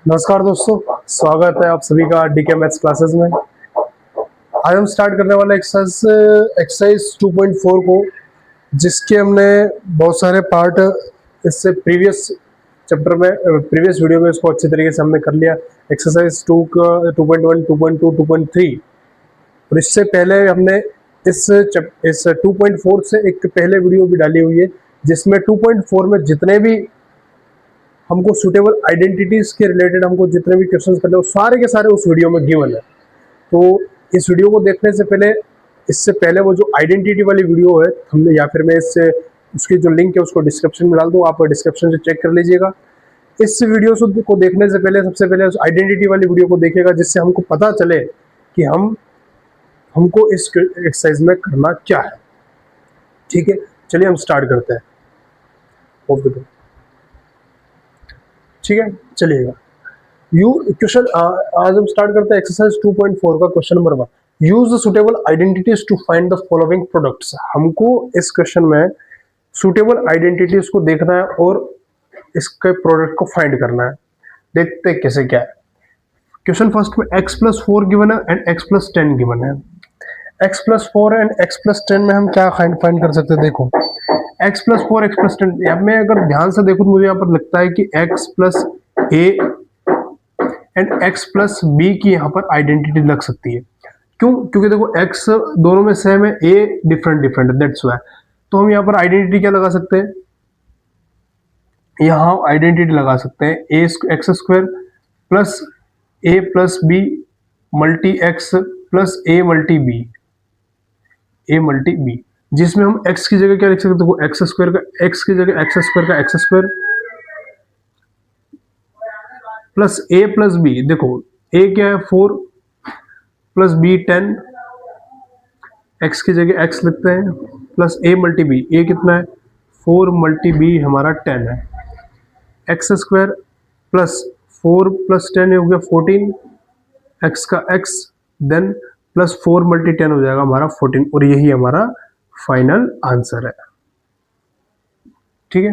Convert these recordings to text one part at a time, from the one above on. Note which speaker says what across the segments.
Speaker 1: नमस्कार दोस्तों, स्वागत है आप सभी का डीके मैथ्स क्लासेस में। आज हम स्टार्ट करने वाले एक्सरसाइज 2.4 को, जिसके हमने बहुत सारे पार्ट इससे प्रीवियस चैप्टर में प्रीवियस वीडियो में इसको अच्छे तरीके से हमने कर लिया। एक्सरसाइज 2 का 2.1, 2.2, 2.3 और इससे पहले हमने इस 2.4 से एक पहले वीडियो भी डाली हुई है, जिसमें 2.4 में जितने भी हमको सुटेबल आइडेंटिटीज के रिलेटेड हमको जितने भी क्वेश्चंस करने वो सारे के सारे उस वीडियो में गिवन है। तो इस वीडियो को देखने से पहले, इससे पहले वो जो आइडेंटिटी वाली वीडियो है हमने, या फिर मैं इससे उसकी जो लिंक है उसको डिस्क्रिप्शन में डाल दूँ, आप डिस्क्रिप्शन से चेक कर लीजिएगा। इस वीडियो को देखने से पहले सबसे पहले उस आइडेंटिटी वाली वीडियो को देखिएगा, जिससे हमको पता चले कि हमको इस एक्सरसाइज में करना क्या है। ठीक है, चलिए हम स्टार्ट करते हैं। ओके, ठीक है, चलिएगा। क्वेश्चन आज हम स्टार्ट करते हैं एक्सरसाइज 2.4 का question number 1। Use the suitable identities to find the following products. हमको इस क्वेश्चन में सुटेबल आइडेंटिटीज को देखना है और इसके प्रोडक्ट को फाइंड करना है। देखते हैं कैसे क्या है। क्वेश्चन फर्स्ट में x+4 गिवन है एंड x+10 गिवन है। x+4 एंड x+10 में हम क्या फाइंड कर सकते हैं। देखो, x+4 x+10, अब मैं अगर ध्यान से देखूं तो मुझे यहाँ पर लगता है कि x+a एंड x+b की यहाँ पर आइडेंटिटी लग सकती है। क्यों? क्योंकि देखो x दोनों में सेम है, a डिफरेंट है, दैट्स व्हाई। तो हम यहाँ पर आइडेंटिटी क्या लगा सकते हैं, यहाँ आइडेंटिटी लगा सकते हैं x² plus a+b multi x plus a multi b, जिसमें हम x की जगह क्या लिख सकते हैं। देखो, x² का x की जगह x² प्लस a+b। देखो, a क्या है 4 प्लस b 10, x की जगह x लिखते हैं, plus a multi b। a कितना है 4 मल्टी b हमारा 10 है। x² प्लस 4 प्लस 10 हो गया 14, x का x देन प्लस 4 मल्टी 10 हो जाएगा हमारा 14, और यही हमारा फाइनल आंसर है। ठीक है,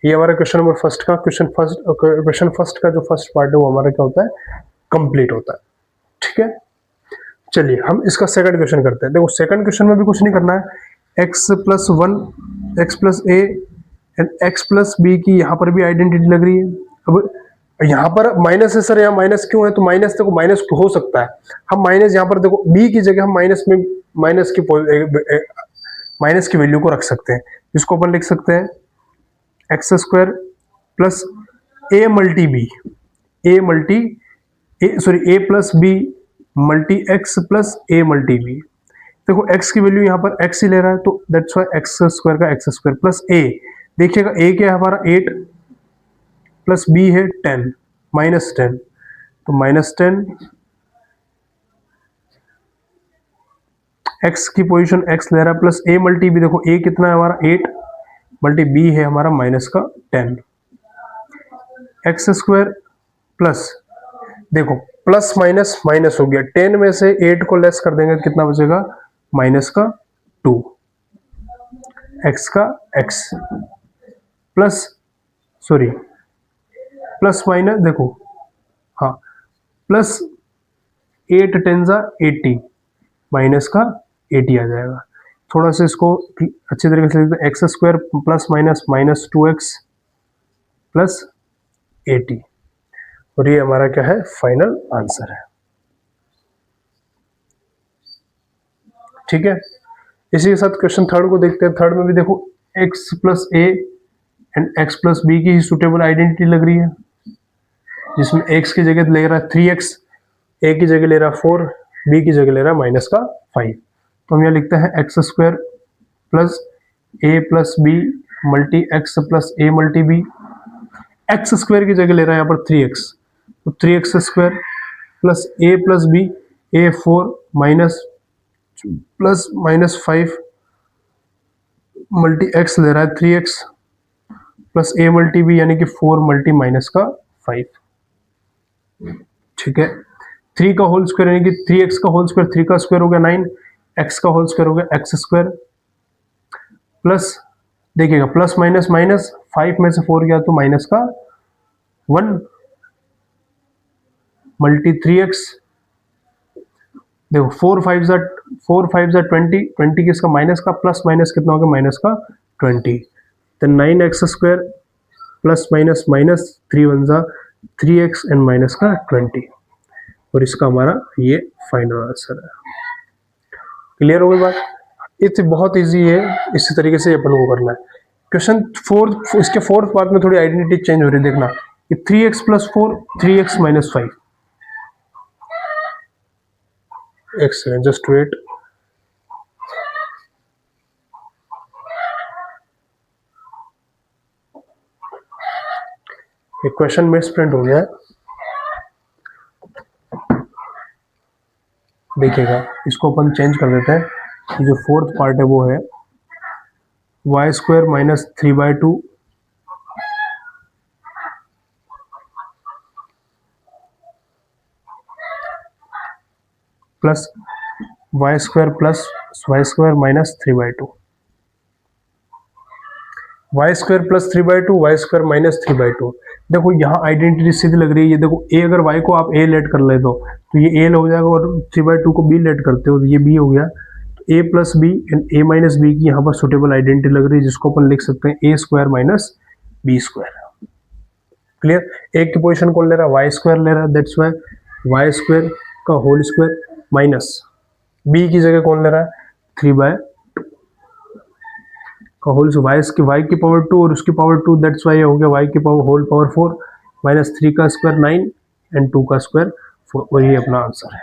Speaker 1: ये हमारा क्वेश्चन नंबर फर्स्ट का क्वेश्चन फर्स्ट का जो फर्स्ट पार्ट है वो हमारा क्या होता है, कंप्लीट होता है। ठीक है, चलिए हम इसका सेकंड क्वेश्चन करते हैं। देखो, सेकंड क्वेश्चन में भी कुछ नहीं करना है। x+1 x+a एंड x+b की यहाँ पर भी आइडेंटिटी लग रही है। अब यहाँ पर माइनस है सर, यहाँ माइनस क्यों है, तो माइनस देखो माइनस हो सकता है, हम माइनस यहाँ पर देखो b की जगह हम माइनस की वैल्यू को रख सकते हैं। इसको अपन लिख सकते हैं x² plus a multi b, a plus b multi x plus a multi b। देखो x की वैल्यू यहाँ पर x ही ले रहा है, तो दैट्स वाई x² का x² प्लस a। देखिएगा a क्या है हमारा 8 प्लस b है 10 -10, तो -10 x की पोजीशन x ले रहा है प्लस a मल्टी b। देखो a कितना है हमारा 8 मल्टी b है हमारा माइनस का 10, x² प्लस, देखो प्लस माइनस माइनस हो गया, 10 में से 8 को लेस कर देंगे तो कितना बचेगा, माइनस का 2, x का x प्लस प्लस माइनस, देखो हाँ, प्लस 8 10 80 माइनस का 80 आ जाएगा। थोड़ा सा इसको अच्छे तरीके से लिखते हैं, x² plus minus minus 2x plus 80, और ये हमारा क्या है, फाइनल आंसर है। ठीक है, इसी के साथ क्वेश्चन थर्ड को देखते हैं। थर्ड में भी देखो x+a एंड x+b की सुटेबल आइडेंटिटी लग रही है, जिसमें x की जगह ले रहा है 3x, a की जगह ले रहा है 4, b की जगह ले रहा है माइनस का 5। तो हम यहाँ लिखते हैं x² plus a plus b multi x plus a multi b। x² की जगह ले रहा है यहाँ पर 3x, तो 3x² plus a plus b, a 4 minus plus minus 5 multi x ले रहा है 3x plus a multi b, यानी कि 4 मल्टी माइनस का 5। ठीक है, 3 का होल स्क्वायर यानी कि 3x का होल स्क्वायर, 3 का स्क्वायर हो गया 9, x का होल स्क्वायर हो गया x² प्लस, देखिएगा प्लस माइनस माइनस, 5 में से 4 गया तो माइनस का 1, मल्टी 3x, देखो 4 5 20, 20 किसका माइनस का, प्लस माइनस कितना हो गया माइनस का 20, तो 9x² plus minus minus 3 1 3x and minus का 20, और इसका हमारा ये फाइनल आंसर है। क्लियर हो गई बात? ये तो बहुत इजी है, इसी तरीके से अपन को करना है। क्वेश्चन फोर्थ, इसके फोर्थ पार्ट में थोड़ी आइडेंटिटी चेंज हो रही है, देखना ये 3x + 4 3x - 5, एक सेकेंड जस्ट वेट, एक क्वेश्चन मिस प्रिंट हो गया है, देखिएगा इसको अपन चेंज कर देते हैं। जो फोर्थ पार्ट है वो है y² - 3/2 plus y² + y² - 3/2, y² + 3/2 y² - 3/2। देखो यहाँ आइडेंटिटी सीधी लग रही है, देखो a अगर y को आप a लेट कर ले दो तो ये a हो जाएगा, और 3/2 को b लेट करते हो तो ये b हो गया। तो a + b and a - b की यहाँ पर सुटेबल आइडेंटिटी लग रही है, जिसको अपन लिख सकते हैं a² - b²। क्लियर? एक की पोजीशन कौन ले रहा है, y² ले रहा है, दैट्स वाई y² का होल स्क्वायर माइनस b की जगह कौन ले रहा है 3/2 का होल, y की पावर 2 और उसकी पावर 2, दैट्स वाई हो गया y की पावर होल पावर 4 माइनस 3 का स्क्वायर 9 एंड 2 का स्क्वायर 4, और ये अपना आंसर है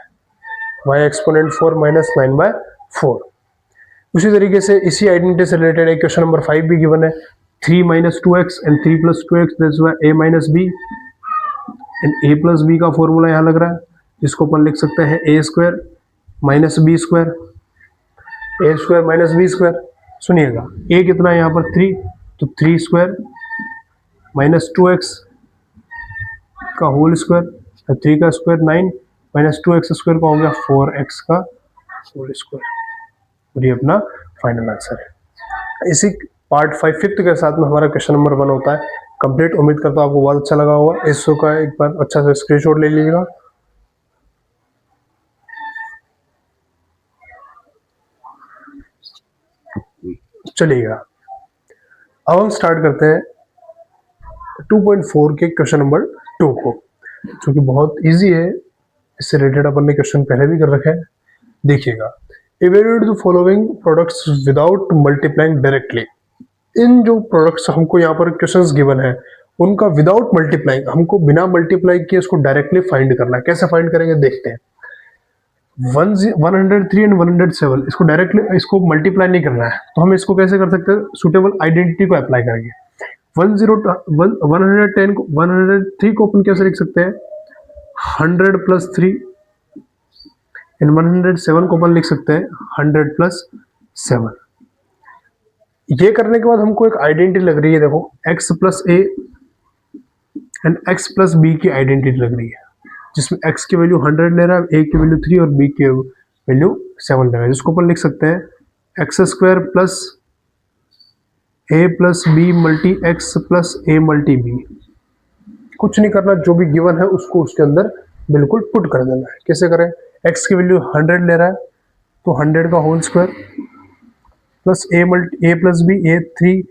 Speaker 1: y एक्सपोनेंट 4 - 9/4। उसी तरीके से इसी आइडेंटिटी से रिलेटेड एक क्वेश्चन नंबर 5 भी गिवन है, 3 - 2x and 3 + 2x, that's why a - b and a + b का फॉर्मूला यहाँ लग रहा है, जिसको अपन लिख सकते हैं a² - b², a² - b²। सुनिएगा a कितना है यहाँ पर 3, तो 3² - 2x का होल स्क्वायर, 3 का स्क्वायर 9 माइनस 2x² का हो गया 4x का होल स्क्वायर, और ये अपना फाइनल आंसर है। इसी पार्ट 5 फिफ्थ के साथ में हमारा क्वेश्चन नंबर 1 होता है कंप्लीट। उम्मीद करता हूँ आपको बहुत अच्छा लगा होगा। इस शो का एक बार अच्छा सा स्क्रीनशॉट ले लीजिएगा। चलिएगा अब हम स्टार्ट करते हैं 2.4 के क्वेश्चन नंबर 2 को, जो कि बहुत इजी है। इससे रिलेटेड अपन ने क्वेश्चन पहले भी कर रखे हैं। देखिएगा, evaluate the following products without multiplying directly. इन जो प्रोडक्ट्स हमको यहाँ पर क्वेश्चंस गिवन है, उनका विदाउट मल्टीप्लाइंग, हमको बिना मल्टीप्लाई किए इसको डायरेक्टली फाइंड करना है। कैसे फाइंड करेंगे देखते हैं। 103 एंड 107 इसको डायरेक्टली, इसको मल्टीप्लाई नहीं करना है, तो हम इसको कैसे कर सकते हैं, सुटेबल आइडेंटिटी को अप्लाई करेंगे। 110 को 103 को अपन कैसे लिख सकते हैं 100 + 3 एंड 107 को अपन लिख सकते हैं 100 + 7। ये करने के बाद हमको एक आइडेंटिटी लग रही है, देखो x + a and x + b की आइडेंटिटी लग रही है, जिसमें x की वैल्यू 100 ले रहा है, a की वैल्यू 3 और b की वैल्यू 7 ले रहा है, जिसको अपन लिख सकते हैं x² + a + b multi x + a multi b। कुछ नहीं करना, जो भी गिवन है उसको उसके अंदर बिल्कुल पुट कर देना है। कैसे करें, x की वैल्यू 100 ले रहा है तो 100 का whole square plus a + b, a 3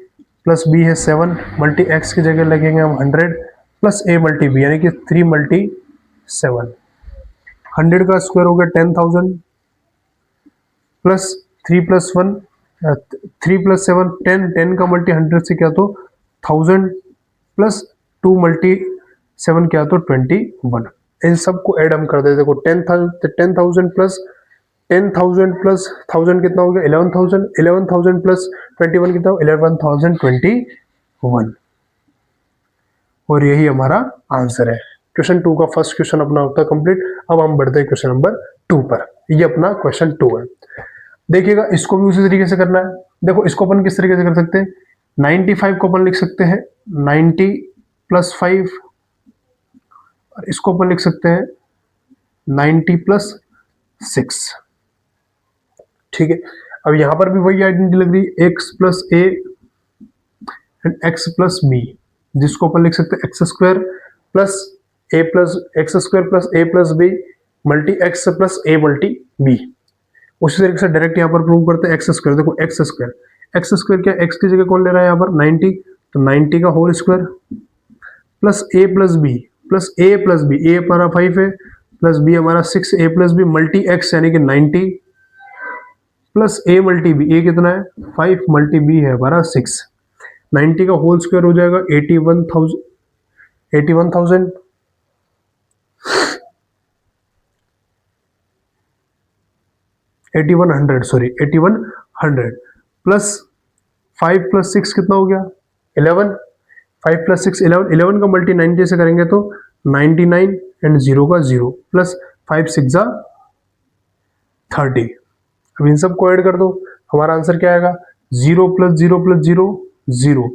Speaker 1: plus b है 7 मल्टी x की जगह लगेंगे हम 100 प्लस a मल्टी b, यानी कि 3 × 7। 100 का स्क्वायर हो गया 10,000 प्लस 3 + 1 3 + 7 10, 10 का मल्टी 100 से क्या तो 1000 प्लस 2 × 7 क्या तो 21। इन सबको ऐड हम कर देते, देखो 10,000 प्लस 10,000 प्लस 1000 कितना हो गया 11,000, 11,000 प्लस 21 कितना 11,021, और यही हमारा आंसर है। क्वेश्चन 2 का फर्स्ट क्वेश्चन अपना होता है कंप्लीट। अब हम बढ़ते हैं क्वेश्चन नंबर 2 पर। ये अपना क्वेश्चन 2 है। देखिएगा, इसको भी उसी तरीके से करना है। देखो इसको अपन किस तरीके से कर सकते हैं, 95 को अपन लिख सकते हैं 90 + 5, और इसको अपन लिख सकते हैं 90 + 6। ठीक है, अब यहां पर भी वही आइडेंटिटी लग रही है x + a and x + b, जिसको अपन लिख सकते हैं x² + a plus x square plus a plus b multi x plus a multi b. उसी तरीके से डायरेक्ट यहाँ पर प्रूव करते हैं एक्स स्क्वायर। देखो एक्स स्क्वायर क्या, एक्स की जगह कौन ले रहा है यहाँ पर 90, तो 90 का whole square plus a plus b plus a plus B, ए हमारा 5 है प्लस बी हमारा 6, ए प्लस बी मल्टी एक्स यानी कि 90 प्लस ए मल्टी बी, ए कितना है 5 मल्टी बी है हमारा 6, 90 का होल स्क्वायर हो जाएगा 81,000 8100 सॉरी 8100 प्लस 5 प्लस 6 कितना हो गया 11, 5 प्लस 6 11, 11 का मल्टी 90 से करेंगे तो 99 एंड 0 का 0 प्लस 5 6 जा 30। अब इन सब को ऐड कर दो, हमारा आंसर क्या आएगा 0 प्लस 0 प्लस 0 0,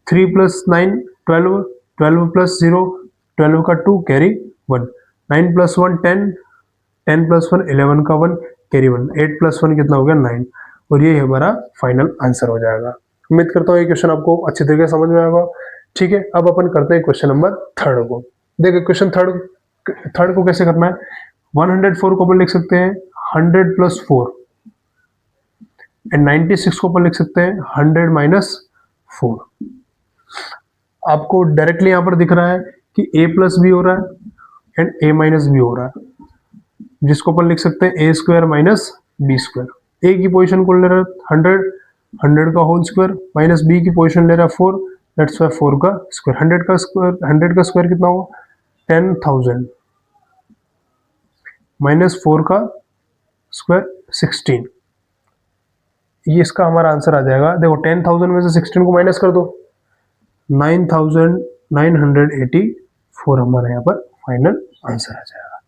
Speaker 1: 3 प्लस 9 12, 12 प्लस 0 12 का 2 कैरी 1, 9 प्लस 1 10, 10 प्लस 1 11 का 1 कैरी 1, 8 प्लस 1 कितना हो गया 9, और ये हमारा फाइनल आंसर हो जाएगा। उम्मीद करता हूँ ये क्वेश्चन आपको अच्छी तरीके से समझ में आएगा। ठीक है, अब अपन करते हैं क्वेश्चन नंबर 3 को। देखिए क्वेश्चन थर्ड को कैसे करना है, 104 को अपन लिख सकते हैं 100 प्लस 4 एंड 96 को अपन लिख सकते हैं 100 माइनस 4। आपको डायरेक्टली यहाँ पर दिख रहा है कि a प्लस बी हो रहा है एंड a माइनस बी हो रहा है, जिसको अपन लिख सकते हैं a square minus b square. a की पोजीशन को ले रहा है 100, 100 का होल स्क्वायर माइनस b की पोजीशन ले रहा है 4, दैट्स वाई 4 का स्क्वायर। 100 का स्क्वायर कितना होगा 10,000 माइनस 4 का स्क्वायर 16, ये इसका हमारा आंसर आ जाएगा। देखो 10,000 में से 16 को माइनस कर दो, 9,984 हमारा यहाँ पर फाइनल आंसर आ जाएगा।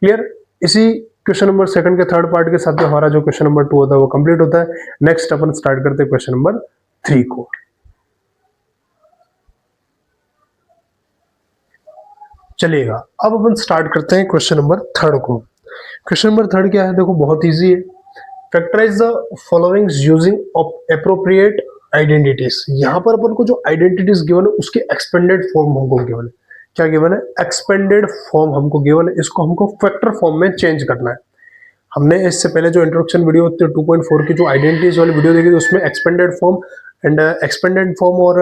Speaker 1: क्लियर। इसी क्वेश्चन नंबर सेकंड के थर्ड पार्ट के साथ में हमारा जो क्वेश्चन नंबर 2 होता है वो कंप्लीट होता है। नेक्स्ट अपन स्टार्ट करते हैं क्वेश्चन नंबर 3 को। चलिएगा, अब अपन स्टार्ट करते हैं क्वेश्चन नंबर 3 को। क्वेश्चन नंबर 3 क्या है, देखो बहुत इजी है। Factorise the followings using appropriate identities. यहाँ पर अपन को जो आइडेंटिटीज गिवन है उसके एक्सपेंडेड फॉर्म हमको गिवन है। क्या गिवन है, एक्सपेंडेड फॉर्म हमको गिवन है, इसको हमको फैक्टर फॉर्म में चेंज करना है। हमने इससे पहले जो इंट्रोडक्शन वीडियो 2.4 की जो आइडेंटिटीज वाली वीडियो देखी थी उसमें एक्सपेंडेड फॉर्म और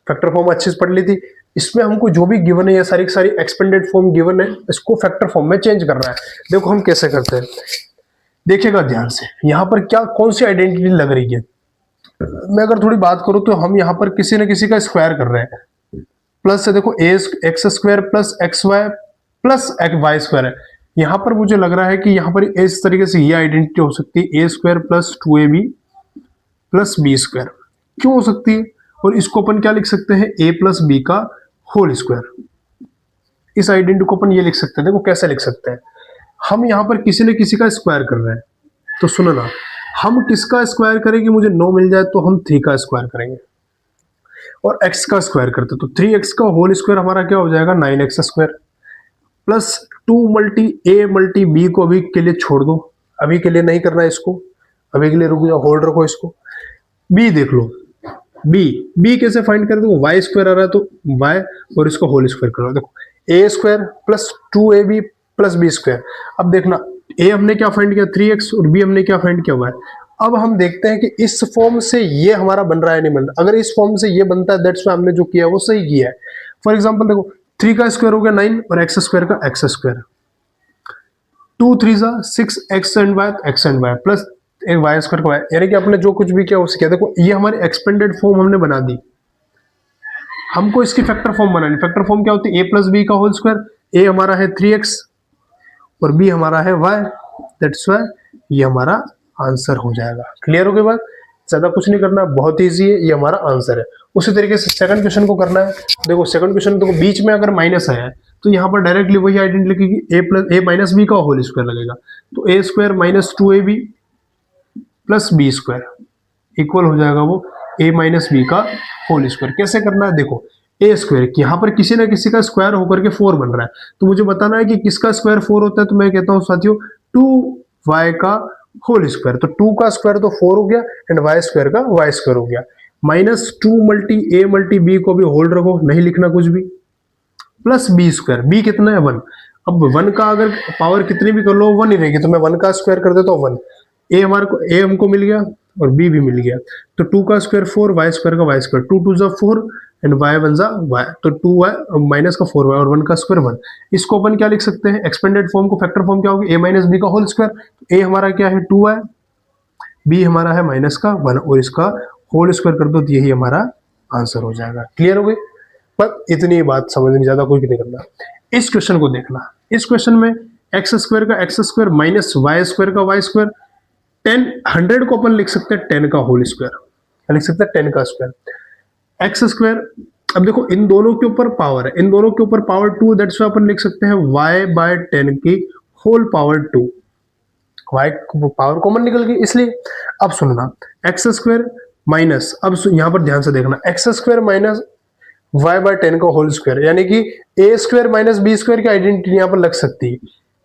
Speaker 1: फैक्टर फॉर्म अच्छे से पढ़ ली थी। इसमें हमको जो भी गिवन है, ये सारी की सारी एक्सपेंडेड फॉर्म गिवन है, इसको फैक्टर फॉर्म में चेंज करना है। देखो हम कैसे करते हैं, देखिएगा ध्यान से। यहाँ पर क्या कौन सी आइडेंटिटी लग रही है, मैं अगर थोड़ी बात करूं तो हम यहाँ पर किसी न किसी का स्क्वायर कर रहे हैं। प्लस से देखो x square plus x y plus y square है। यहाँ पर मुझे लग रहा है कि यहाँ पर इस तरीके से ये आइडेंटिटी हो सकती है, a square plus 2ab plus B square. क्यों हो सकती है, और इसको अपन क्या लिख सकते हैं, ए प्लस बी का होल स्क्वायर। इस आइडेंटिटी को अपन ये लिख सकते हैं। देखो कैसे लिख सकते हैं, हम यहाँ पर किसी न किसी का स्क्वायर कर रहे हैं, तो सुनो ना, हम किसका स्क्वायर करेंगे, मुझे 9 मिल जाए तो हम 3 का स्क्वायर करेंगे, और x का स्क्वायर करते तो 3x का होल स्क्वायर हमारा क्या हो जाएगा 9x square plus 2 multi a multi b को अभी के लिए छोड़ दो, अभी के लिए नहीं करना है इसको, अभी के लिए रुक जाओ, होल्ड रखो इसको। b देख लो, b कैसे फाइंड कर दो, y स्क्वायर आ रहा है तो y और इसको होल स्क्वायर करो। देखो a square plus 2ab plus b square. अब देखना a हमने क्या फाइंड किया 3x और b हमने क्या फाइंड किया y। अब हम देखते हैं कि इस फॉर्म से ये हमारा बन रहा है नहीं बन रहा। अगर इस फॉर्म से ये बनता है दैट्स वाई हमने जो किया है वो सही किया है। फॉर एग्जांपल देखो 3 का स्क्वायर हो गया 9 और x स्क्वायर का x स्क्वायर, 2 3 जा 6 x एंड y प्लस एक y स्क्वायर का y, यानी कि आपने जो कुछ भी किया उसे किया। देखो ये हमारी एक्सपेंडेड फॉर्म हमने बना दी, हमको इसकी फैक्टर फॉर्म बनानी। फैक्टर फॉर्म क्या होती है, a प्लस बी का होल स्क्वायर, a हमारा है 3x और b हमारा है y, दैट्स वाई ये हमारा आंसर हो जाएगा। क्लियर हो गई बात, ज्यादा कुछ नहीं करना, बहुत इजी है, ये हमारा आंसर है। उसी तरीके से सेकंड क्वेश्चन को करना है। देखो सेकंड क्वेश्चन देखो बीच में अगर माइनस आया है तो यहाँ पर डायरेक्टली वही आइडेंटिटी लिखेगी, a माइनस बी का होल स्क्वायर लगेगा, तो a square minus 2ab plus B square equal हो जाएगा वो a माइनस बी का होल स्क्वायर। कैसे करना है, देखो ए स्क्वायर यहाँ पर किसी ना किसी का स्क्वायर होकर के 4 बन रहा है, तो मुझे बताना है कि किसका स्क्वायर 4 होता है। तो मैं कहता हूँ साथियों 2y का होल स्क्वायर, तो 2 का स्क्वायर तो 4 हो गया एंड y स्क्वायर का y स्क्वायर हो गया, minus 2 multi a multi b को भी होल्ड रखो, नहीं लिखना कुछ भी, प्लस बी स्क्वायर, बी कितना है 1। अब 1 का अगर पावर कितनी भी कर लो 1 ही रहेगी, तो मैं 1 का स्क्वायर कर देता हूँ 1। ए हमारे को ए हमको मिल गया और बी भी मिल गया, तो 2 का स्क्वायर 4, वाई स्क्वायर का वाई स्क्वायर, 2 2 जा 4 एंड वाई 1 जा वाई, तो 2 वाई माइनस का 4 वाई और 1 का स्क्वायर 1। इसको अपन क्या लिख सकते हैं, एक्सपेंडेड फॉर्म को फैक्टर फॉर्म क्या होगी, ए माइनस बी का होल स्क्वायर। ए हमारा क्या है 2 वाई, बी हमारा है माइनस का 1 और इसका होल स्क्वायर कर दो तो यही हमारा आंसर हो जाएगा। क्लियर हो गई। पर इतनी बात समझनी, ज्यादा कुछ नहीं करना। इस क्वेश्चन को देखना, इस क्वेश्चन में एक्स स्क्वायर का x square minus y square का वाई स्क्वायर, 10 100 को अपन लिख सकते हैं 10 का होल स्क्वायर, लिख सकते हैं 10 का स्क्वायर। एक्स स्क्वायर, अब देखो इन दोनों के ऊपर पावर है, इन दोनों के ऊपर पावर 2, दैट्स व्हाई अपन लिख सकते हैं y बाय 10 की whole power 2, y power common निकल गई इसलिए। अब सुनना, एक्स स्क्वायर माइनस, अब यहां पर ध्यान से देखना, x square minus y by 10 का होल स्क्वायर, यानी कि a square minus b square की आइडेंटिटी यहां पर लग सकती है,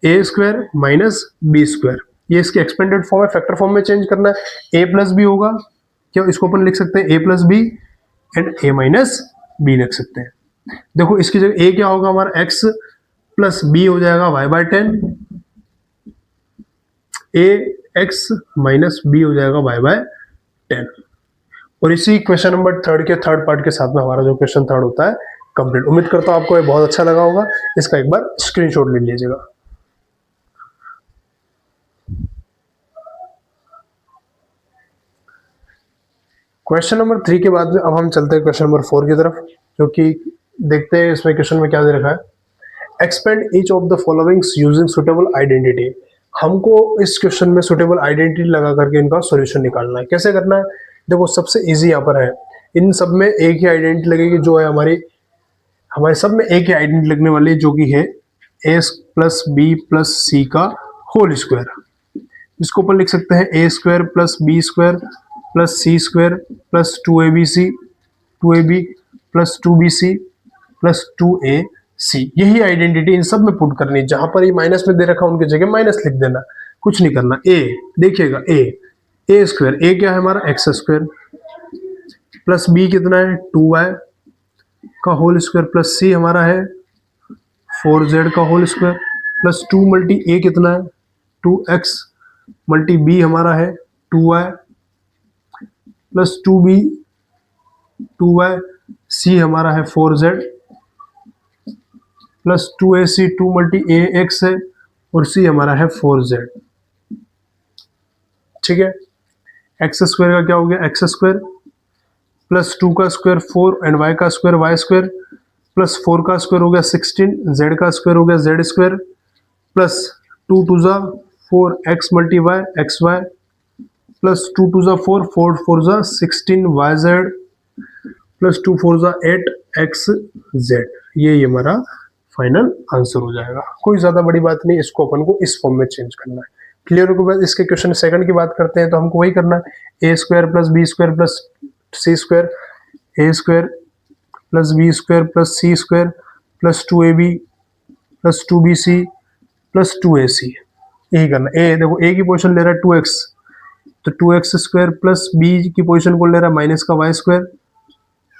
Speaker 1: a square minus b square, ये इसकी एक्सपेंडेड फॉर्म है, फैक्टर फॉर्म में चेंज करना है, ए प्लस बी होगा, क्या इसको अपन लिख सकते हैं a plus b and a minus b लिख सकते हैं। देखो इसकी जगह ए क्या होगा हमारा, एक्स प्लस बी हो जाएगा वाई बाय 10, ए एक्स माइनस बी हो जाएगा वाई बाय 10। और इसी क्वेश्चन नंबर 3 के थर्ड पार्ट के साथ में हमारा जो क्वेश्चन 3 होता है कंप्लीट। उम्मीद करता हूं आपको ये बहुत अच्छा लगा होगा, इसका एक बार स्क्रीनशॉट ले लीजिएगा। क्वेश्चन नंबर 3 के बाद में अब हम चलते हैं क्वेश्चन नंबर 4 की तरफ, जो कि देखते हैं इसमें क्वेश्चन में क्या दे रखा है। Expand each of the followings using suitable identity. हमको इस क्वेश्चन में सुटेबल आइडेंटिटी लगा करके इनका सॉल्यूशन निकालना है। कैसे करना है, देखो सबसे इजी यहाँ पर है, इन सब में एक ही आइडेंटिटी लगेगी, जो है हमारे सब में एक ही आइडेंटिटी लगने वाली है, जो कि है a plus b plus c का होल स्क्वायर। इसको अपन लिख सकते हैं a square plus B square plus C square plus 2ab plus 2bc plus 2ac। यही आइडेंटिटी इन सब में पुट करनी है, जहां पर ये माइनस में दे रखा उनकी जगह माइनस लिख देना, कुछ नहीं करना। ए देखिएगा, ए स्क्वायर, ए क्या है हमारा एक्स स्क्वायर, प्लस बी कितना है 2y का होल स्क्वायर, प्लस सी हमारा है 4z का whole square, plus 2 multi a कितना है 2x मल्टी बी हमारा है 2y प्लस 2y, सी हमारा है 4z प्लस 2ac 2 मल्टी ए एक्स है और सी हमारा है 4z। ठीक है, एक्स स्क्वायर का क्या हो गया, एक्स स्क्वायर प्लस 2 का स्क्वायर 4 एंड वाई का स्क्वायर वाई स्क्वायर प्लस 4 का स्क्वायर हो गया 16, जेड का स्क्वायर हो गया जेड स्क्वायर प्लस 2 2 जा 4 x multi y x y plus 2 2 जा 4 4 4 जा 16 वाई जेड प्लस 2 4 जा 8 एक्स जेड। ये हमारा फाइनल आंसर हो जाएगा। कोई ज्यादा बड़ी बात नहीं, इसको अपन को इस फॉर्म में चेंज करना है। क्लियर होने के बाद इसके क्वेश्चन सेकंड की बात करते हैं, तो हमको वही करना है, a square plus B square plus C square, a square plus B square plus C square plus 2ab plus 2bc plus 2ac। यही करना। ए देखो ए की पोजीशन ले रहा है 2x, तो 2x स्क्वायर प्लस बी की पोजीशन को ले रहा है माइनस का वाई स्क्वायर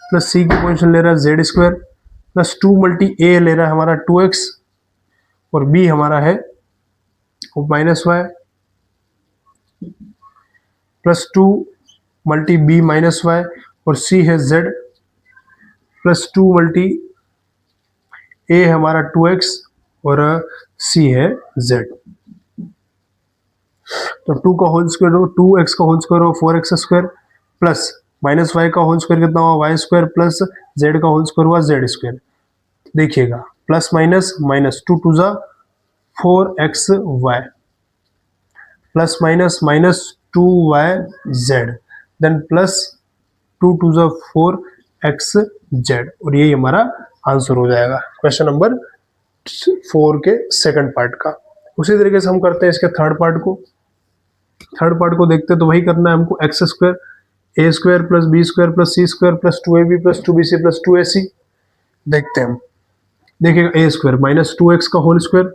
Speaker 1: प्लस सी की पोजीशन ले रहा है z square plus 2 multi a ले रहा है हमारा 2x और बी हमारा है minus y plus 2 multi b minus y और सी है जेड प्लस 2 मल्टी ए हमारा 2x और सी है z। तो 2 का होल स्क्वायर हो 2x का होल स्क्वायर हो 4x square plus minus y का होल स्क्वायर कितना हुआ वाई स्क्वायर प्लस z का होल स्क्वायर हुआ z स्क्वायर। देखिएगा प्लस माइनस माइनस 2 2 जा 4xy plus minus minus 2yz then plus 2 2 जा 4xz और यही हमारा आंसर हो जाएगा क्वेश्चन नंबर 4 के सेकंड पार्ट का। उसी तरीके से हम करते हैं इसके थर्ड पार्ट को। थर्ड पार्ट को देखते हैं तो वही करना है हमको, x square a square plus B square plus C square plus 2ab plus 2bc plus 2ac। देखते हैं हम, देखिएगा ए स्क्वायर माइनस 2x का whole square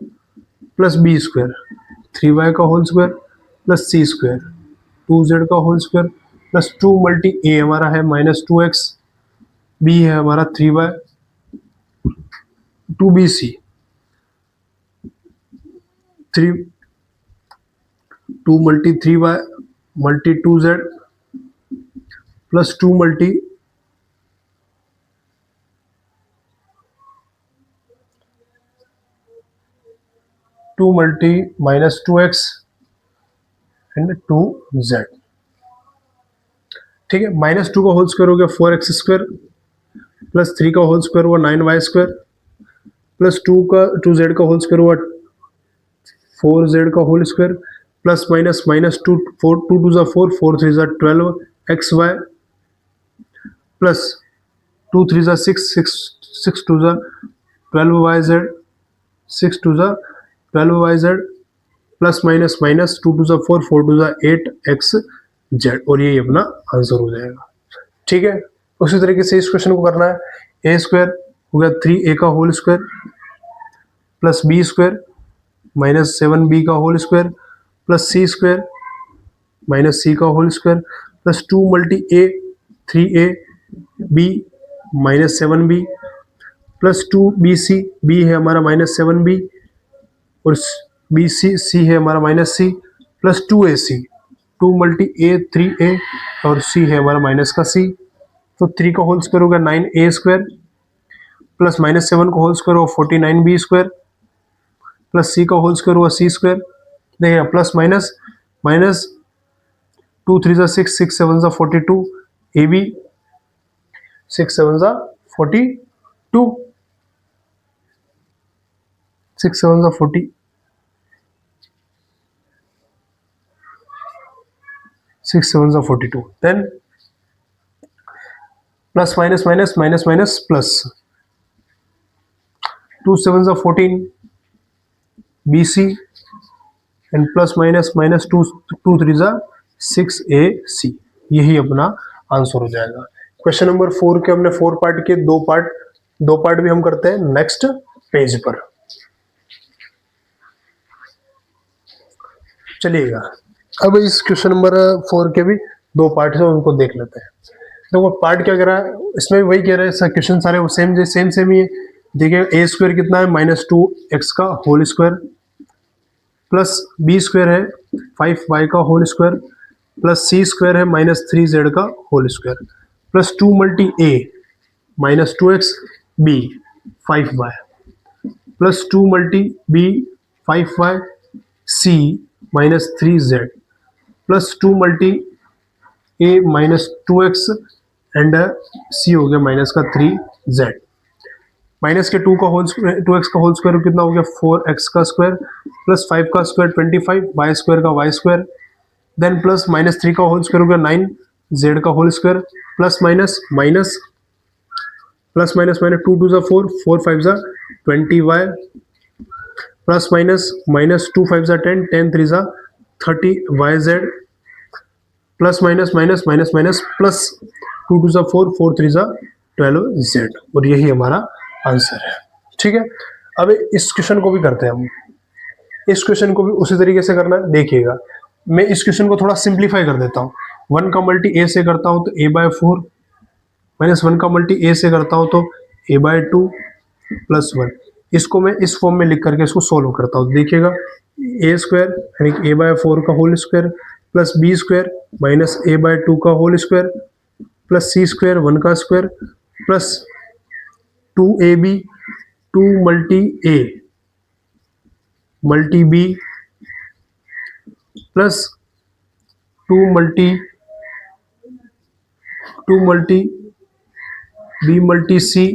Speaker 1: plus B square 3y का होल स्क्वायर प्लस सी स्क्वायर 2z का whole square plus 2 multi a हमारा है minus 2x, B है हमारा 3y 2bc 3 2 multi 3y multi 2z plus 2 multi 2 multi minus 2x and 2z। ठीक है, minus 2 का whole square हो गया 4x स्क्वायर प्लस 3 का होल स्क्वायर हुआ 9y स्क्वायर प्लस 2z का होल स्क्वायर हुआ 4z का whole square plus minus minus 2 4 2 two ज़ा 4 4 3 ज़ा 12xy प्लस 2 3 ज़ा 6 6 6 2 ज़ा 12yz 6 2 ज़ा 12yz plus minus minus 2 two ज़ा 4 4 टू ज़ा 8xz और यही अपना आंसर हो जाएगा। ठीक है, उसी तरीके से इस क्वेश्चन को करना है। ए स्क्वायर हो गया 3a का whole square plus B square minus 7b का होल स्क्वायर प्लस सी स्क्वायर माइनस सी का whole square plus 2 multi a 3a b minus 7b plus 2bc b है हमारा माइनस 7b और bc c है हमारा minus c plus 2ac 2 multi a 3a और c है हमारा माइनस का c। तो 3 का होल स्क्वायर होगा 9a स्क्वायर प्लस माइनस 7 का होल स्क्वायर होगा 49b स्क्वायर प्लस c का होल स्क्वायर हुआ c स्क्वायर। देखिए प्लस माइनस माइनस 2 3 ज़ा 6 6 7 ज़ा 42 ab 6 7 ज़ा 42 6 7 ज़ा 40 6 7 ज़ा 42 then plus minus minus minus minus plus 2 7 ज़ा 14 bc and plus minus minus 2 2 3 ज़ा 6ac यही अपना आंसर हो जाएगा। क्वेश्चन नंबर 4 के हमने 4 पार्ट के दो पार्ट भी हम करते हैं नेक्स्ट पेज पर। चलिएगा अब इस क्वेश्चन नंबर 4 के भी दो पार्ट है उनको देख लेते हैं। देखो पार्ट क्या कह रहा है, इसमें भी वही कह रहे हैं क्वेश्चन सारे सेम ही है। देखिए ए स्क्वायर कितना है माइनस 2x का whole square plus B square है 5y का होल स्क्वायर प्लस सी स्क्वायर है माइनस 3z का whole square plus 2 multi a minus 2x b 5y plus 2 multi b 5y c minus 3z plus 2 multi a minus 2x and c हो गया minus का 3z minus के 2x का whole square कितना हो गया 4x का स्क्वायर प्लस 5 का स्क्वायर 25 y स्क्वायर का y square then plus minus 3 का होल स्क्वायर हो गया 9z का whole square plus minus minus plus minus minus 2 2 ज़ा 4 4 5 ज़ा 20y प्लस माइनस माइनस 2 5 ज़ा 10 10 3 ज़ा 30yz plus minus minus minus minus plus 2 2 ज़ा 4 4 3 ज़ा 12z और यही हमारा आंसर है। ठीक है, अब इस क्वेश्चन को भी करते हैं हम। इस क्वेश्चन को भी उसी तरीके से करना है। देखिएगा मैं इस क्वेश्चन को थोड़ा सिंप्लीफाई कर देता हूँ। 1 का मल्टी ए से करता हूँ तो a/4 माइनस 1 का मल्टी ए से करता हूँ तो a/2 प्लस 1। इसको मैं इस फॉर्म में लिख करके इसको सोल्व करता हूँ। देखिएगा ए स्क्वायर यानी a/4 का whole square plus B square minus a/2 का होल स्क्वायर प्लस सी स्क्वायर 1 का स्क्वायर प्लस 2ab 2 मल्टी ए multi B plus 2 multi B multi C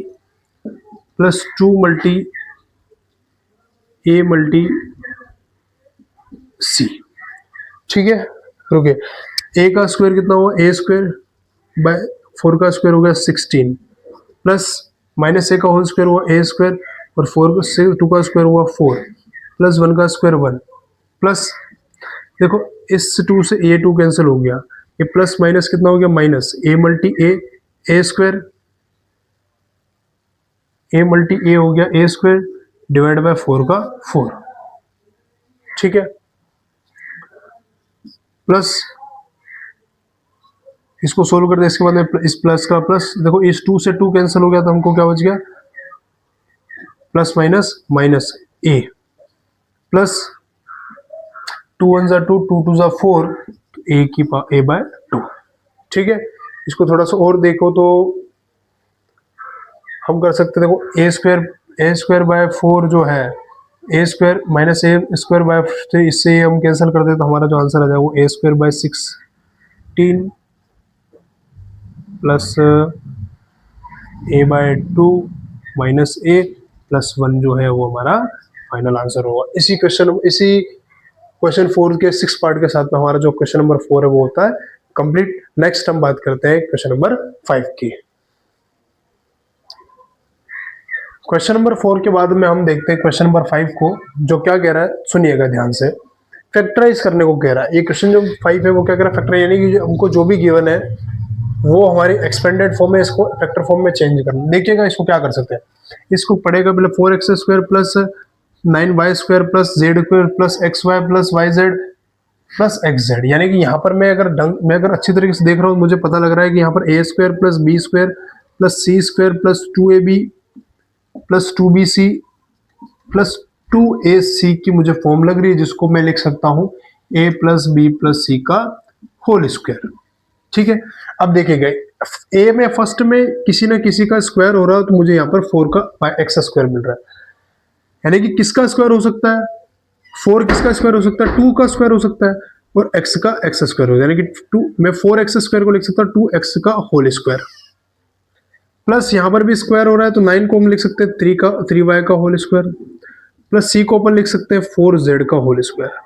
Speaker 1: plus 2 multi ए मल्टी सी। ठीक है, रुके ए का स्क्वायर कितना हुआ ए स्क्वायर बाय 4 का स्क्वायर हो गया 16 प्लस माइनस ए का होल स्क्वायर हुआ ए स्क्वायर और 4 से 2 का स्क्वायर हुआ 4 प्लस 1 का स्क्वायर 1 प्लस देखो इस 2 से ए 2 कैंसिल हो गया, ये प्लस माइनस कितना हो गया minus a multi a square a multi a हो गया ए स्क्वायर डिवाइड बाय 4 का 4। ठीक है, प्लस इसको सोल्व कर दे। इसके बाद में इस प्लस का प्लस देखो इस 2 से 2 कैंसिल हो गया तो हमको क्या बच गया plus minus minus a plus 2 1 जा 2 2 2 जा 4 ए की ए बाय 2। ठीक है, इसको थोड़ा सा और देखो तो हम कर सकते हैं, देखो ए स्क्वायर बाय 4 जो है a square minus a square by, तो इससे हम कैंसिल कर दें तो हमारा जो आंसर आ जाएगा वो a square by 16 plus a by 2 minus a plus 1 जो है वो हमारा फाइनल आंसर होगा। इसी क्वेश्चन 4 के 6 पार्ट के साथ में हमारा जो क्वेश्चन नंबर 4 है वो होता है कंप्लीट। नेक्स्ट हम बात करते हैं क्वेश्चन नंबर 5 की। क्वेश्चन नंबर 4 के बाद में हम देखते हैं क्वेश्चन नंबर 5 को, जो क्या कह रहा है सुनिएगा ध्यान से। फैक्टराइज करने को कह रहा है। ये क्वेश्चन जो 5 है वो क्या कह रहा है, फैक्टर, यानी कि हमको जो भी गिवन है वो हमारी एक्सपेंडेड फॉर्म में इसको फैक्टर फॉर्म में चेंज करना। देखिएगा इसको क्या कर सकते हैं, इसको पढ़ेगा पहले 4x square plus 9y square plus z square plus x y plus y z plus x z. यानी कि यहाँ पर मैं अगर अच्छी तरीके से देख रहा हूँ, मुझे पता लग रहा है कि यहाँ पर a square plus B square plus C square plus 2ab plus 2bc plus 2ac की मुझे फॉर्म लग रही है, जिसको मैं लिख सकता हूँ a plus b plus c का होल स्क्वायर। ठीक है, अब देखिएगा ए में फर्स्ट में किसी ना किसी का स्क्वायर हो रहा है, तो मुझे यहाँ पर 4 का एक्स स्क्वायर मिल रहा है। यानी कि किसका स्क्वायर हो सकता है, 4 किसका स्क्वायर हो सकता है, 2 का स्क्वायर हो सकता है, और x का एक्स स्क्वायर हो, यानी कि 2, मैं 4x स्क्वायर को लिख सकता हूँ 2x का होल स्क्वायर। प्लस यहाँ पर भी स्क्वायर हो रहा है तो 9 को हम लिख सकते हैं 3y का होल स्क्वायर, प्लस c को अपन लिख सकते हैं 4z का होल स्क्वायर।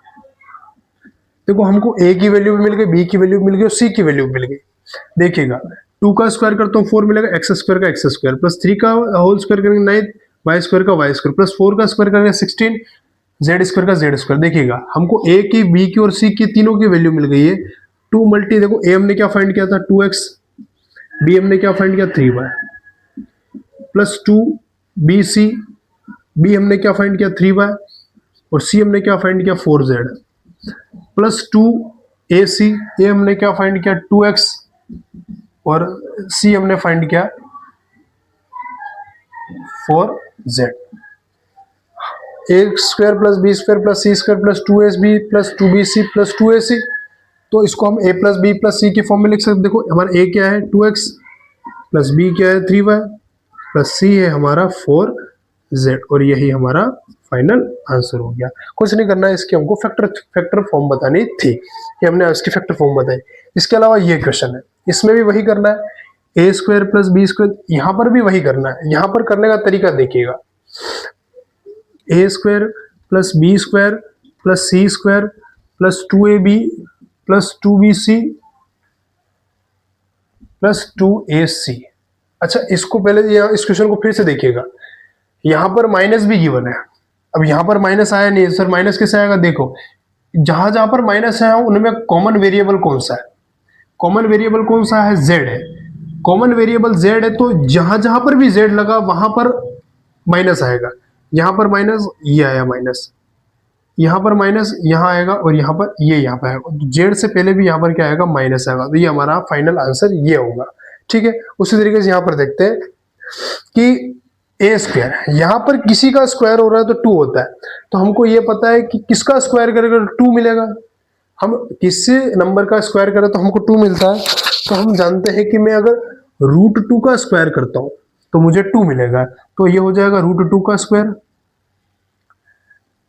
Speaker 1: देखो हमको a की वैल्यू भी मिल गई, b की वैल्यू भी मिल गई और c की वैल्यू भी मिल गई। देखिएगा 2 का स्क्वायर करता हूँ 4 मिलेगा, एक्स स्क्वायर का एक्स स्क्वायर प्लस 3 का होल स्क्वायर करेंगे 9, वाई स्क्वायर का वाई स्क्वायर प्लस 4 का स्क्वायर करेंगे 16, जेड स्क्वायर का जेड स्क्वायर। देखिएगा हमको a की, b की और c की तीनों की वैल्यू मिल गई है। 2 मल्टी, देखो a हमने क्या फाइंड किया था 2x, b हमने क्या फाइंड किया 3y प्लस 2bc, b हमने क्या फाइंड किया 3y और c हमने क्या फाइंड किया 4z प्लस 2ac, a हमने क्या फाइंड किया 2x और c हमने फाइंड किया 4z। a square plus B square plus C square plus 2ab plus 2bc plus 2ac, तो इसको हम a plus b plus c के फॉर्म में लिख सकते हैं। देखो हमारा a क्या है 2x प्लस b क्या है 3y प्लस c है हमारा 4z, और यही हमारा फाइनल आंसर हो गया। कुछ नहीं करना है, इसकी हमको फैक्टर फॉर्म बतानी थी, ये हमने इसकी फैक्टर फॉर्म बताई। इसके अलावा ये क्वेश्चन है, इसमें भी वही करना है, a square plus B square, यहाँ पर भी वही करना है। यहाँ पर करने का तरीका देखिएगा, a square plus B square plus C square plus 2ab plus 2bc plus 2ac। अच्छा, इसको पहले इस क्वेश्चन को फिर से देखिएगा, यहाँ पर माइनस भी गिवन है। अब यहाँ पर माइनस आया नहीं सर, माइनस कैसे आएगा, देखो जहां जहां पर माइनस है उनमें कॉमन वेरिएबल कौन सा है, कॉमन वेरिएबल कौन सा है, z है। कॉमन वेरिएबल z है, तो जहां जहां पर भी z लगा वहां पर माइनस आएगा। यहाँ पर माइनस, ये आया माइनस, यहाँ पर माइनस, यहाँ आएगा, और यहाँ पर ये यहाँ पर आएगा, जेड से पहले भी यहाँ पर क्या आएगा माइनस आएगा, तो ये हमारा फाइनल आंसर ये होगा। ठीक है, उसी तरीके से यहाँ पर देखते हैं कि ए स्क्वायर, यहाँ पर किसी का स्क्वायर हो रहा है तो 2 होता है, तो हमको ये पता है कि किसका स्क्वायर करेगा तो 2 मिलेगा। हम किसी नंबर का स्क्वायर करें तो हमको 2 मिलता है, तो हम जानते हैं कि मैं अगर √2 का स्क्वायर करता हूँ तो मुझे 2 मिलेगा, तो ये हो जाएगा √2 का स्क्वायर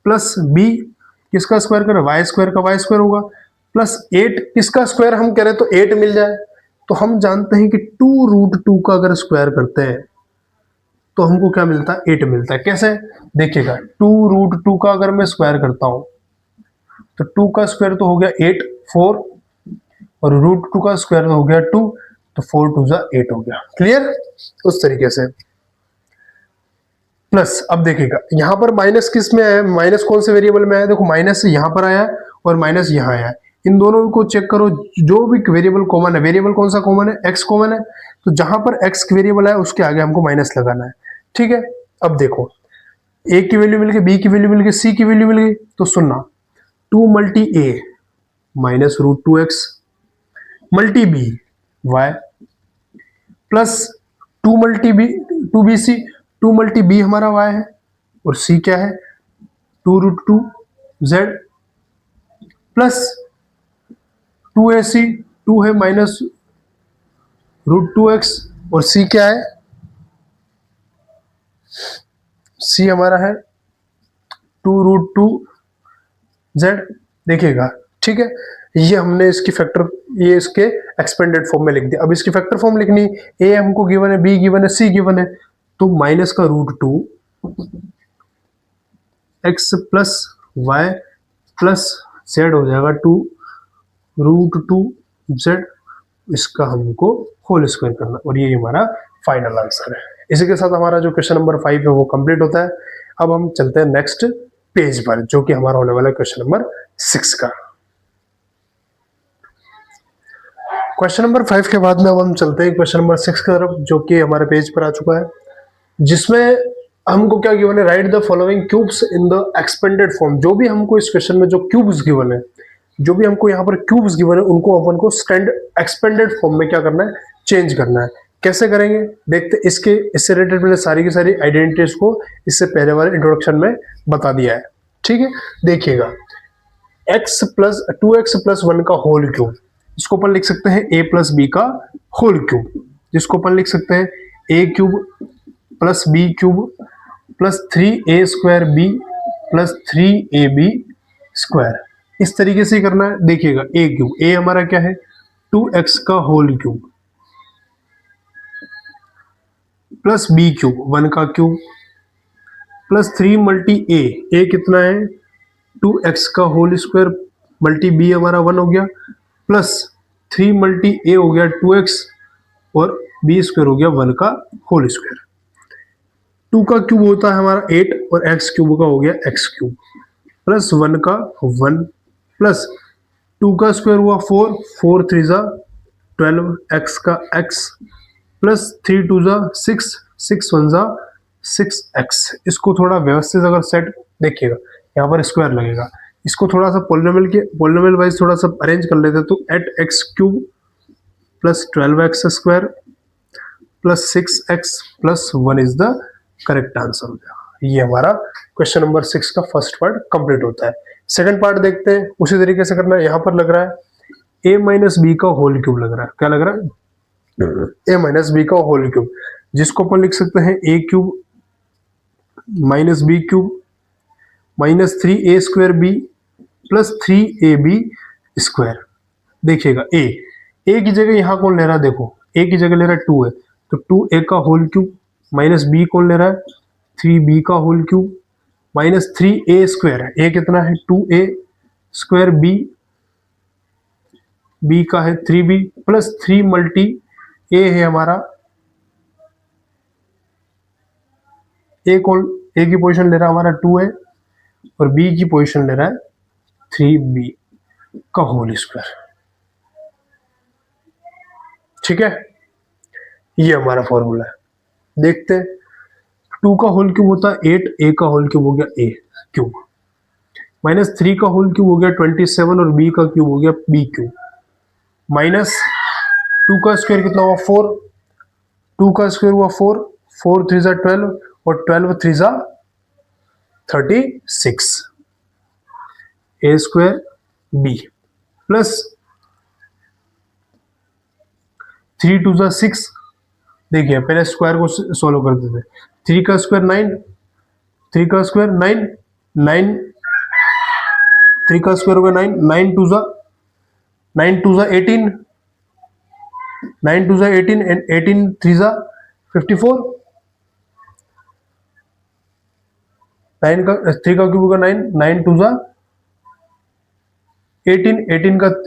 Speaker 1: प्लस b किसका स्क्वायर करें, वाई स्क्वायर का वाई स्क्वायर होगा, प्लस 8 किसका स्क्वायर हम करें तो 8 मिल जाए। तो हम जानते हैं कि 2√2 का अगर स्क्वायर करते हैं तो हमको क्या मिलता है, 8 मिलता है। कैसे, देखिएगा 2√2 का अगर मैं स्क्वायर करता हूं तो 2 का स्क्वायर तो हो गया 8, 4 और √2 का स्क्वायर तो हो गया 2, तो 4 2 जा 8 हो गया। क्लियर, उस तरीके से। प्लस अब देखिएगा यहां पर माइनस किस में है, माइनस कौन से वेरिएबल में है, देखो माइनस यहां पर आया और माइनस यहां आया, इन दोनों को चेक करो, जो भी वेरिएबल कॉमन है, वेरिएबल कौन सा कॉमन है, x कॉमन है, तो जहां पर x वेरिएबल है उसके आगे हमको माइनस लगाना है। ठीक है, अब देखो a की वैल्यू मिल गई, b की वैल्यू मिल गई, c की वैल्यू मिल गई, तो सुनना 2 multi a minus √2x multi b y plus 2 multi b 2bc, 2 multi b हमारा y है और सी क्या है 2√2z प्लस 2ac, 2 है माइनस √2x और c क्या है, c हमारा है 2√2z। देखिएगा ठीक है, ये हमने इसकी फैक्टर, ये इसके एक्सपेंडेड फॉर्म में लिख दिया। अब इसकी फैक्टर फॉर्म लिखनी, a हमको गिवन है, b गिवन है, c गिवन है, तो माइनस का √2 x plus y plus z हो जाएगा 2√2z, इसका हमको होल स्क्वायर करना, और ये हमारा फाइनल आंसर है। इसी के साथ हमारा जो क्वेश्चन नंबर 5 है वो कंप्लीट होता है। अब हम चलते हैं नेक्स्ट पेज पर, जो कि हमारा होने वाला है क्वेश्चन नंबर 6 का। क्वेश्चन नंबर 5 के बाद में अब हम चलते हैं क्वेश्चन नंबर 6 की तरफ, जो कि हमारे पेज पर आ चुका है, जिसमें हमको क्या गिवन है, right the following cubes in the expanded form. जो भी हमको इस क्वेश्चन में जो क्यूब्स गिवन है, जो भी हमको यहाँ पर क्यूब्स गिवन है, उनको अपन को एक्सपेंडेड फॉर्म में क्या करना है, चेंज करना है। कैसे करेंगे देखते, इससे रिलेटेड मैंने सारी की सारी आइडेंटिटीज को इससे पहले वाले इंट्रोडक्शन में बता दिया है। ठीक है, देखिएगा x प्लस 2x प्लस 1 का होल क्यूब, इसको अपन लिख सकते हैं a प्लस बी का होल क्यूब, जिसको अपन लिख सकते हैं a cube plus b cube plus 3a square b plus 3ab square. इस तरीके से करना है। देखिएगा a क्यूब, a हमारा क्या है 2x का whole cube plus b cube 1 का क्यूब प्लस 3 मल्टी a कितना है 2x का होल स्क्वायर मल्टी b हमारा 1 हो गया, प्लस 3 मल्टी a हो गया 2x और b स्क्वायर हो गया 1 का होल स्क्वायर। 2 का क्यूब होता है हमारा 8 और x क्यूब का हो गया x क्यूब प्लस 1 का 1 प्लस 2 का स्क्वायर हुआ 4, 4 3 जा 12, x का x प्लस 3 2 जा 6, 6 1 जा 6x। इसको थोड़ा व्यवस्थित अगर सेट देखिएगा, यहाँ पर स्क्वायर लगेगा, इसको थोड़ा सा पोलिनोमियल वाइज थोड़ा सा अरेंज कर लेते हैं, तो 8x cube plus 12x square plus 6x plus 1 is the correct answer हो गया। ये हमारा क्वेश्चन नंबर 6 का फर्स्ट पार्ट कंप्लीट होता है। सेकंड पार्ट देखते हैं, उसी तरीके से करना है। यहाँ पर लग रहा है a माइनस बी का होल क्यूब लग रहा है, क्या लग रहा है a माइनस बी का होल क्यूब, जिसको अपन लिख सकते हैं a cube minus b cube minus 3a square b plus 3ab square. देखिएगा a की जगह यहाँ कौन ले रहा है, देखो a की जगह ले रहा है 2 है, तो 2a का होल क्यूब माइनस b कौन ले रहा है 3b का whole cube minus 3a square है, a कितना है 2a स्क्वायर b का है 3b प्लस 3 मल्टी a है हमारा a की पोजीशन ले रहा है हमारा 2 है और b की पोजीशन ले रहा है 3b का होल स्क्वायर। ठीक है, ये हमारा फॉर्मूला है। देखते हैं 2 का होल क्यूब होता है 8, a का होल क्यूब हो गया a क्यूब माइनस 3 का होल क्यूब हो गया 27 और b का क्यूब हो गया b क्यूब माइनस 2 का स्क्वायर कितना हुआ 4, 2 का स्क्वायर हुआ 4, 4 3 जा 12 और 12 3 जा 36 a स्क्वायर b प्लस 3 2 जा 6। देखिए पहले स्क्वायर को सोल्व कर देते, 3 का स्क्वायर 9, 3 का स्क्वायर 9, 9 3 का स्क्वायर हो गया 9, 9 2 जा 18, 9 2 जा 18 एंड 18 3 जा 54, 9 का 3 का क्यूब होगा 9, 9 2 जा 18,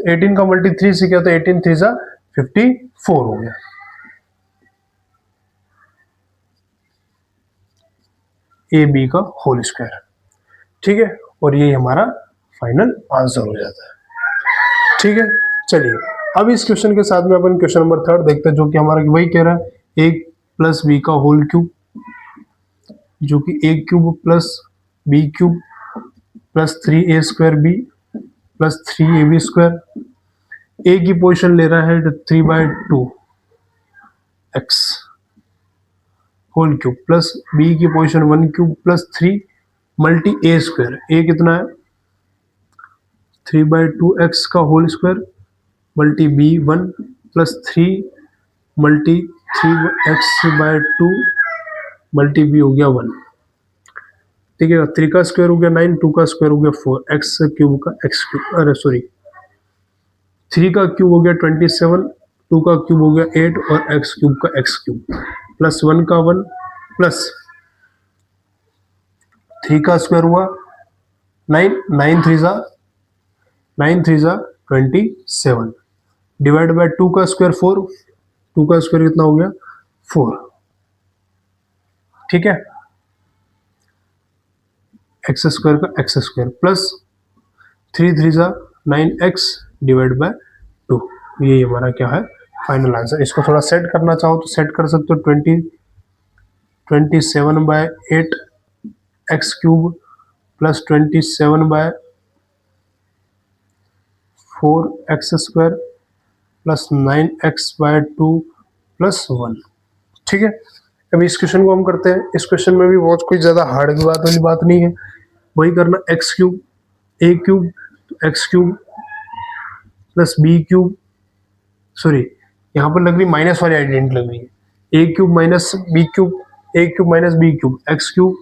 Speaker 1: 18 का मल्टी 3 से क्या होता है 18 3 जा 54 हो गया। ए बी का होल स्क्वायर। ठीक है, और ये हमारा फाइनल आंसर हो जाता है। ठीक है, चलिए अब इस क्वेश्चन के साथ में अपन क्वेश्चन नंबर 3 देखते हैं, जो कि हमारा वही कह रहा है a प्लस बी का होल क्यूब, जो कि a cube plus b cube plus 3a square b plus 3ab square. a की पोजीशन ले रहा है 3/2 x whole cube plus b की position 1 cube plus 3 multi a square, a कितना है 3/2x का whole square multi b 1 plus 3 multi 3x/2 multi b हो गया 1, ठीक है। 3 का स्क्वायर हो गया 9, 2 का स्क्वायर हो गया 4, एक्स क्यूब का एक्स क्यूब, अरे सॉरी 3 का क्यूब हो गया 27, 2 का क्यूब हो गया 8 और एक्स क्यूब का एक्स क्यूब प्लस 1 का 1 प्लस 3 का स्क्वायर हुआ 9, 9 3 जा 27 डिवाइड बाय 2 का स्क्वायर 4, 2 का स्क्वायर कितना हो गया 4, ठीक है। एक्स स्क्वायर का एक्स स्क्वायर प्लस 3 3 जा 9x डिवाइड बाय 2, ये हमारा क्या है फाइनल आंसर। इसको थोड़ा सेट करना चाहो तो सेट कर सकते हो 27/8 x cube plus 27/4 x square plus 9x/2 plus 1, ठीक है। अभी इस क्वेश्चन को हम करते हैं। इस क्वेश्चन में भी बहुत कोई ज़्यादा हार्ड की बात वाली बात नहीं है, वही करना x cube a cube x cube plus b cube, sorry यहाँ पर लग रही माइनस वाली आइडेंटिटी लग रही है, a cube minus b cube, a cube minus b cube x cube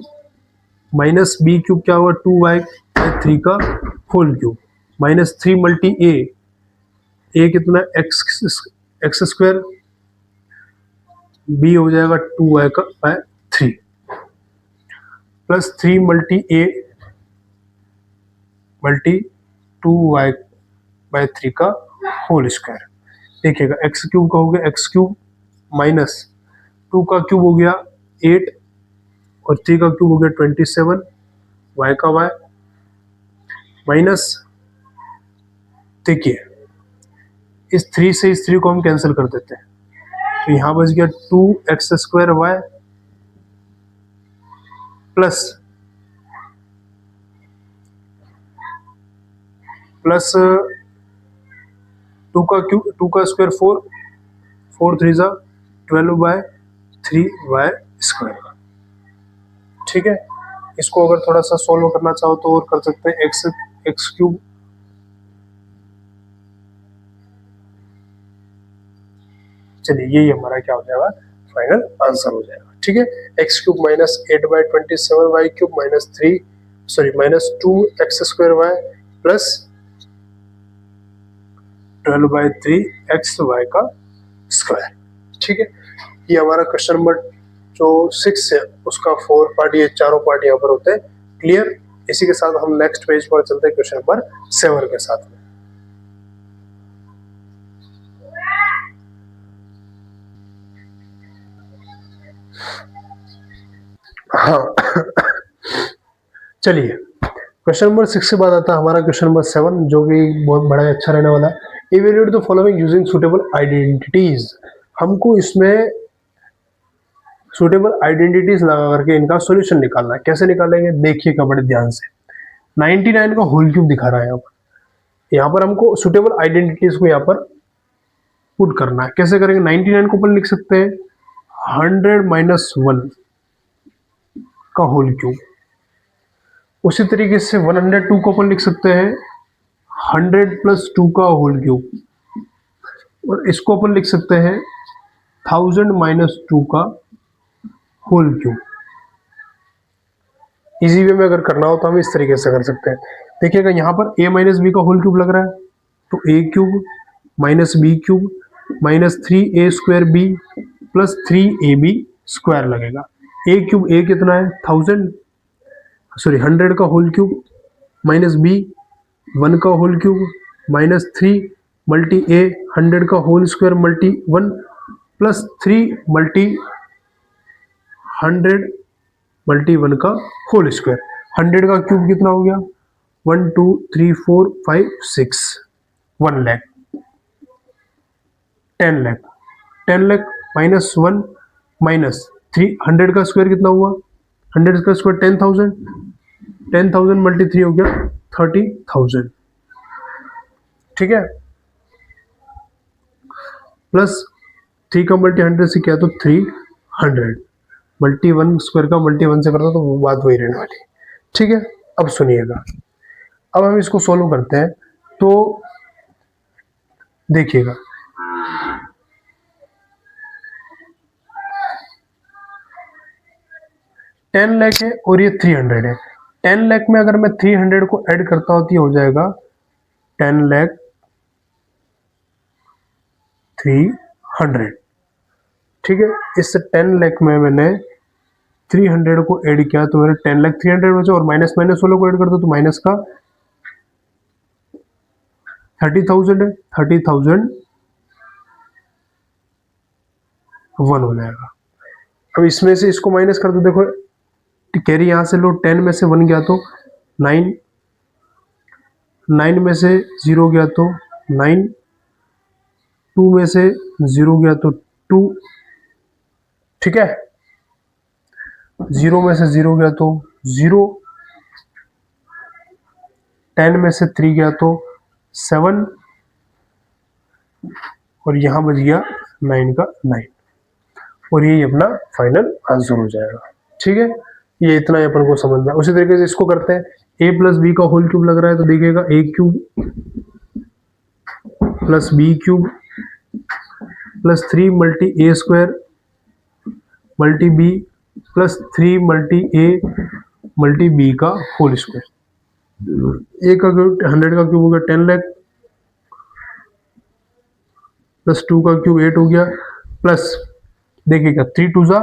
Speaker 1: minus b cube क्या हुआ 2y/3 का whole cube minus 3 multi a कितना एक्स स्क्वायर, बी हो जाएगा 2y/3 plus 3 multi a multi 2y/3 का होल स्क्वायर। देखिएगा x cube का हो गया एक्स क्यूब माइनस 2 का क्यूब हो गया 8 और 3 का क्यूब हो गया 27, y का y माइनस, देखिए इस 3 से इस 3 को हम कैंसिल कर देते हैं तो यहाँ बच गया 2x² y प्लस 2 का स्क्वायर 4, 4 3 जा 12/3y², ठीक है। इसको अगर थोड़ा सा सोल्व करना चाहो तो और कर सकते हैं एक्स क्यूब चलिए यही हमारा क्या हो जाएगा फाइनल आंसर हो जाएगा, ठीक है। X cube minus 8/27 y cube minus 2x² y plus 12/3 का स्क्वायर, ठीक है। ये हमारा क्वेश्चन नंबर जो 6 है उसका 4 पार्ट, ये चारों पार्ट यहाँ पर होते हैं क्लियर। इसी के साथ हम नेक्स्ट पेज पर चलते हैं क्वेश्चन नंबर 7 के साथ में। हाँ चलिए क्वेश्चन नंबर 6 के बाद आता है हमारा क्वेश्चन नंबर 7 जो कि बहुत बड़ा अच्छा रहने वाला है। Evaluate the following using suitable identities. हमको इसमें सुटेबल आइडेंटिटीज लगा करके इनका सॉल्यूशन निकालना है। कैसे निकालेंगे देखिएगा बड़े ध्यान से। 99 का होल क्यूब दिखा रहा है यहाँ पर हमको सुटेबल आइडेंटिटीज को यहाँ पर पुट करना है। कैसे करेंगे 99 को अपन लिख सकते हैं 100 - 1 का होल क्यूब, उसी तरीके से 102 को अपन लिख सकते हैं 100 + 2 का होल क्यूब, और इसको अपन लिख सकते हैं 1000 - 2 का होल क्यूब। इजी वे में अगर करना हो तो हम इस तरीके से कर सकते हैं। देखिएगा यहाँ पर a - b का होल क्यूब लग रहा है तो a cube minus b cube minus 3a² b plus 3ab square लगेगा। a क्यूब a कितना है 100 का होल क्यूब माइनस b 1 का whole cube minus 3 multi a 100 का whole square multi 1 plus 3 multi 100 multi 1 का होल स्क्वायर। 100 का cube कितना हो गया 1 2 3 4 5 6 1 लाख 10 लाख 10 लाख माइनस 1 माइनस 300 का स्क्वायर कितना हुआ 100 का स्क्वायर 10,000 मल्टी 3 हो गया 30,000, ठीक है। प्लस 3 का मल्टी 100 से किया तो 300 मल्टी वन स्क्वायर का मल्टी वन से करता तो वो बात वही रहने वाली। ठीक है, अब सुनिएगा, अब हम इसको सोल्व करते हैं। तो देखिएगा, 10 लाख है और ये 300 है। 10 लाख में अगर मैं 300 को ऐड करता हूँ तो ये हो जाएगा 10 लाख 300। ठीक है, इस 10 लाख में मैंने 300 को ऐड किया तो मेरे 10 लाख 300 बचे, और माइनस माइनस वालों को ऐड कर दो तो माइनस का 30,000 है, 30,000 1 हो जाएगा। अब इसमें से इसको माइनस कर दो, देखो कैरी यहां से लो, 10 में से 1 गया तो 9, 9 में से 0 गया तो 9, 2 में से 0 गया तो 2, ठीक है, 0 में से 0 गया तो 0, 10 में से 3 गया तो 7, और यहां बच गया 9 का 9, और ये अपना फाइनल आंसर हो जाएगा। ठीक है, ये इतना ही अपन को समझना है। उसी तरीके से इसको करते हैं, a प्लस बी का होल क्यूब लग रहा है तो देखिएगा a cube plus b cube plus 3 multi a square multi B plus 3 multi A multi b का होल स्क्वायर। ए का क्यूब 100 का क्यूब हो गया 10 लाख, प्लस 2 का क्यूब 8 हो गया, प्लस देखिएगा 3 टू जा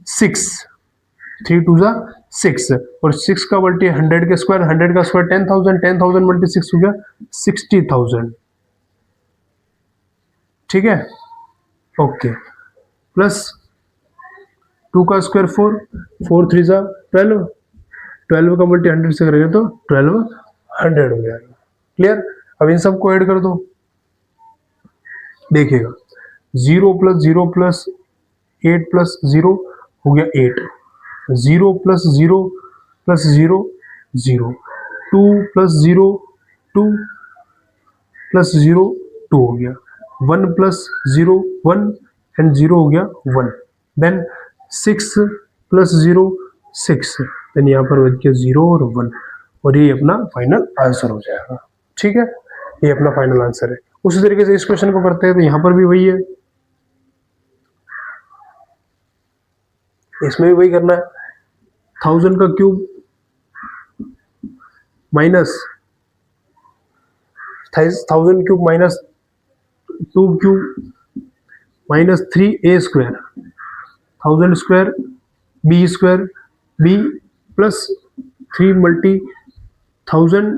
Speaker 1: 6, 3 टू जा 6, और 6 का मल्टी 100 के स्क्वायर, 100 का स्क्वायर 10,000, 10,000 मल्टी 6 हो गया 60,000। ठीक है, ओके, प्लस 2 का स्क्वायर 4, 4 3 जा 12, 12 का मल्टी 100 से करेंगे तो 1200 हो जाएगा। क्लियर, अब इन सबको ऐड कर दो, देखिएगा 0 प्लस 0 प्लस 8 प्लस 0 हो गया 8, 0 प्लस 0 प्लस 0 0, 2 प्लस 0 2 प्लस 0 2 हो गया, 1 प्लस 0 1 एंड 0 हो गया 1, देन 6 प्लस 0 6, देन यहाँ पर बच गया 0 और 1, और ये अपना फाइनल आंसर हो जाएगा। ठीक है, ये अपना फाइनल आंसर है। उसी तरीके से इस क्वेश्चन को करते हैं तो यहाँ पर भी वही है, इसमें भी वही करना है। 1000 का cube minus 1000 cube minus 2 cube minus 3a square, 1000 square b square b plus 3 multi 1000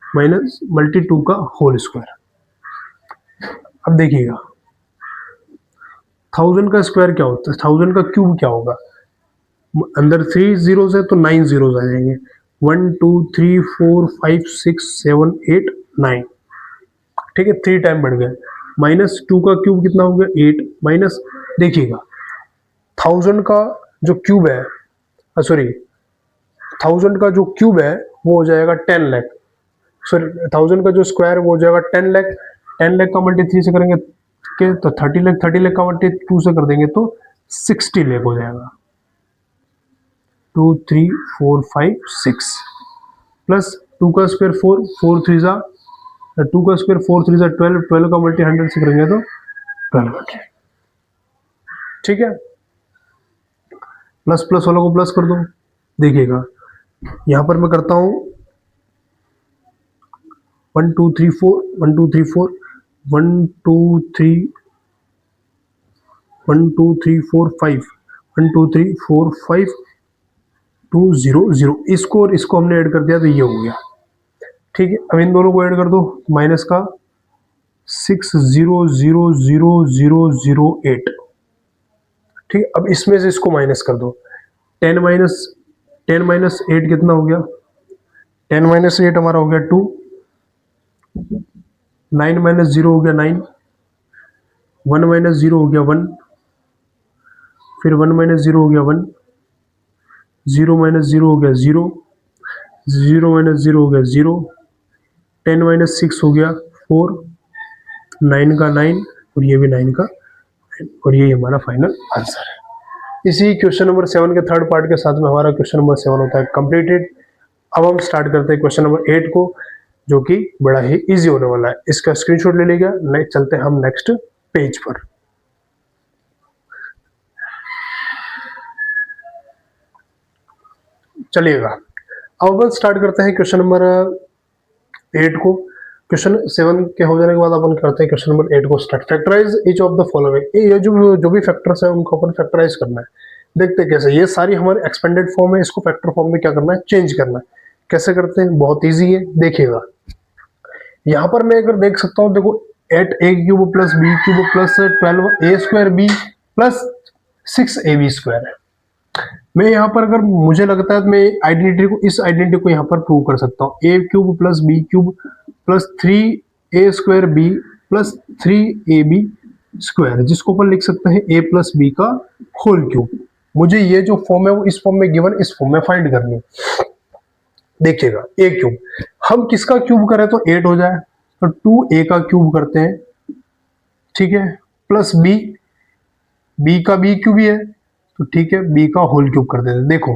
Speaker 1: minus multi 2 का होल स्क्वायर। अब देखिएगा 1000 का स्क्वायर क्या होता है, 1000 का क्यूब क्या होगा, अंदर 3 जीरोस है तो 9 जीरोस आ जाएंगे, 1 2 3 4 5 6 7 8 9, ठीक है, 3 टाइम बढ़ गए, माइनस 2 का क्यूब कितना हो गया 8, माइनस देखिएगा 1000 का जो क्यूब है, सॉरी 1000 का जो क्यूब है वो हो जाएगा 10 लाख, सॉरी 1000 का जो स्क्वायर वो हो जाएगा 10 लाख, 10 लाख का मल्टी 3 से करेंगे के तो 30 लाख, 30 लाख का मल्टी 2 से कर देंगे तो 60 लाख हो जाएगा, 2 3 4 5 6 प्लस 2 का स्क्वायर 4 4 3 जा 2 का स्क्वायर 4 3 जा 12, 12 का मल्टी 100 से करेंगे तो 1200। ठीक है, प्लस प्लस वालों को प्लस कर दो, देखिएगा यहां पर मैं करता हूं 1 2 3 4 1 2 3 4 1 2 3 1 2 3 4 5 1 2 3 4 5 2 0 0, इसको और इसको हमने ऐड कर दिया तो ये हो गया। ठीक है, अब इन दोनों को ऐड कर दो, माइनस का 6 0 0 0 0 0 8। ठीक है, अब इसमें से इसको माइनस कर दो, 10 माइनस 8 कितना हो गया, 10 माइनस 8 हमारा हो गया 2, 9 माइनस 0 हो गया 9, 1 माइनस 0 हो गया 1, फिर 1 माइनस 0 हो गया 1, 0 माइनस 0 हो गया 0, 0 माइनस 0 हो गया 0, 10 माइनस 6 हो गया 4, 9 का 9 और ये भी 9 का, और ये हमारा फाइनल आंसर है। इसी क्वेश्चन नंबर 7 के थर्ड पार्ट के साथ में हमारा क्वेश्चन नंबर 7 होता है कंप्लीटेड। अब हम स्टार्ट करते हैं क्वेश्चन नंबर 8 को, जो कि बड़ा ही इजी होने वाला है। इसका स्क्रीनशॉट ले लीजिएगा। चलते हैं हम नेक्स्ट पेज पर। चलिएगा, अब अपन स्टार्ट करते हैं क्वेश्चन नंबर 8 को। क्वेश्चन 7 के हो जाने के बाद अपन करते हैं क्वेश्चन नंबर 8 को start. Factorise each of the following. ये जो भी फैक्टर्स है उनको अपन फैक्टराइज करना है। देखते हैं कैसे। ये सारी हमारी एक्सपेंडेड फॉर्म है, इसको फैक्टर फॉर्म में क्या करना है, चेंज करना है। कैसे करते हैं, बहुत ईजी है, देखिएगा। यहाँ पर मैं अगर देख सकता हूँ, देखो 8a³ plus b³ plus 12a² plus 6ab² है। मैं यहाँ पर अगर मुझे लगता है तो मैं इस आइडेंटिटी को यहाँ पर प्रूव कर सकता हूँ। a³ plus b³ plus 3a² plus 3ab², जिसको अपन लिख सकते हैं a प्लस b का होल क्यूब। मुझे ये जो फॉर्म है वो इस फॉर्म में गिवन, इस फॉर्म में फाइंड करनी है। देखिएगा, a³, हम किसका क्यूब करें तो 8 हो जाए, तो 2a का क्यूब करते हैं, ठीक है, प्लस b का b³ ही है, तो ठीक है, b का होल क्यूब कर देते हैं। देखो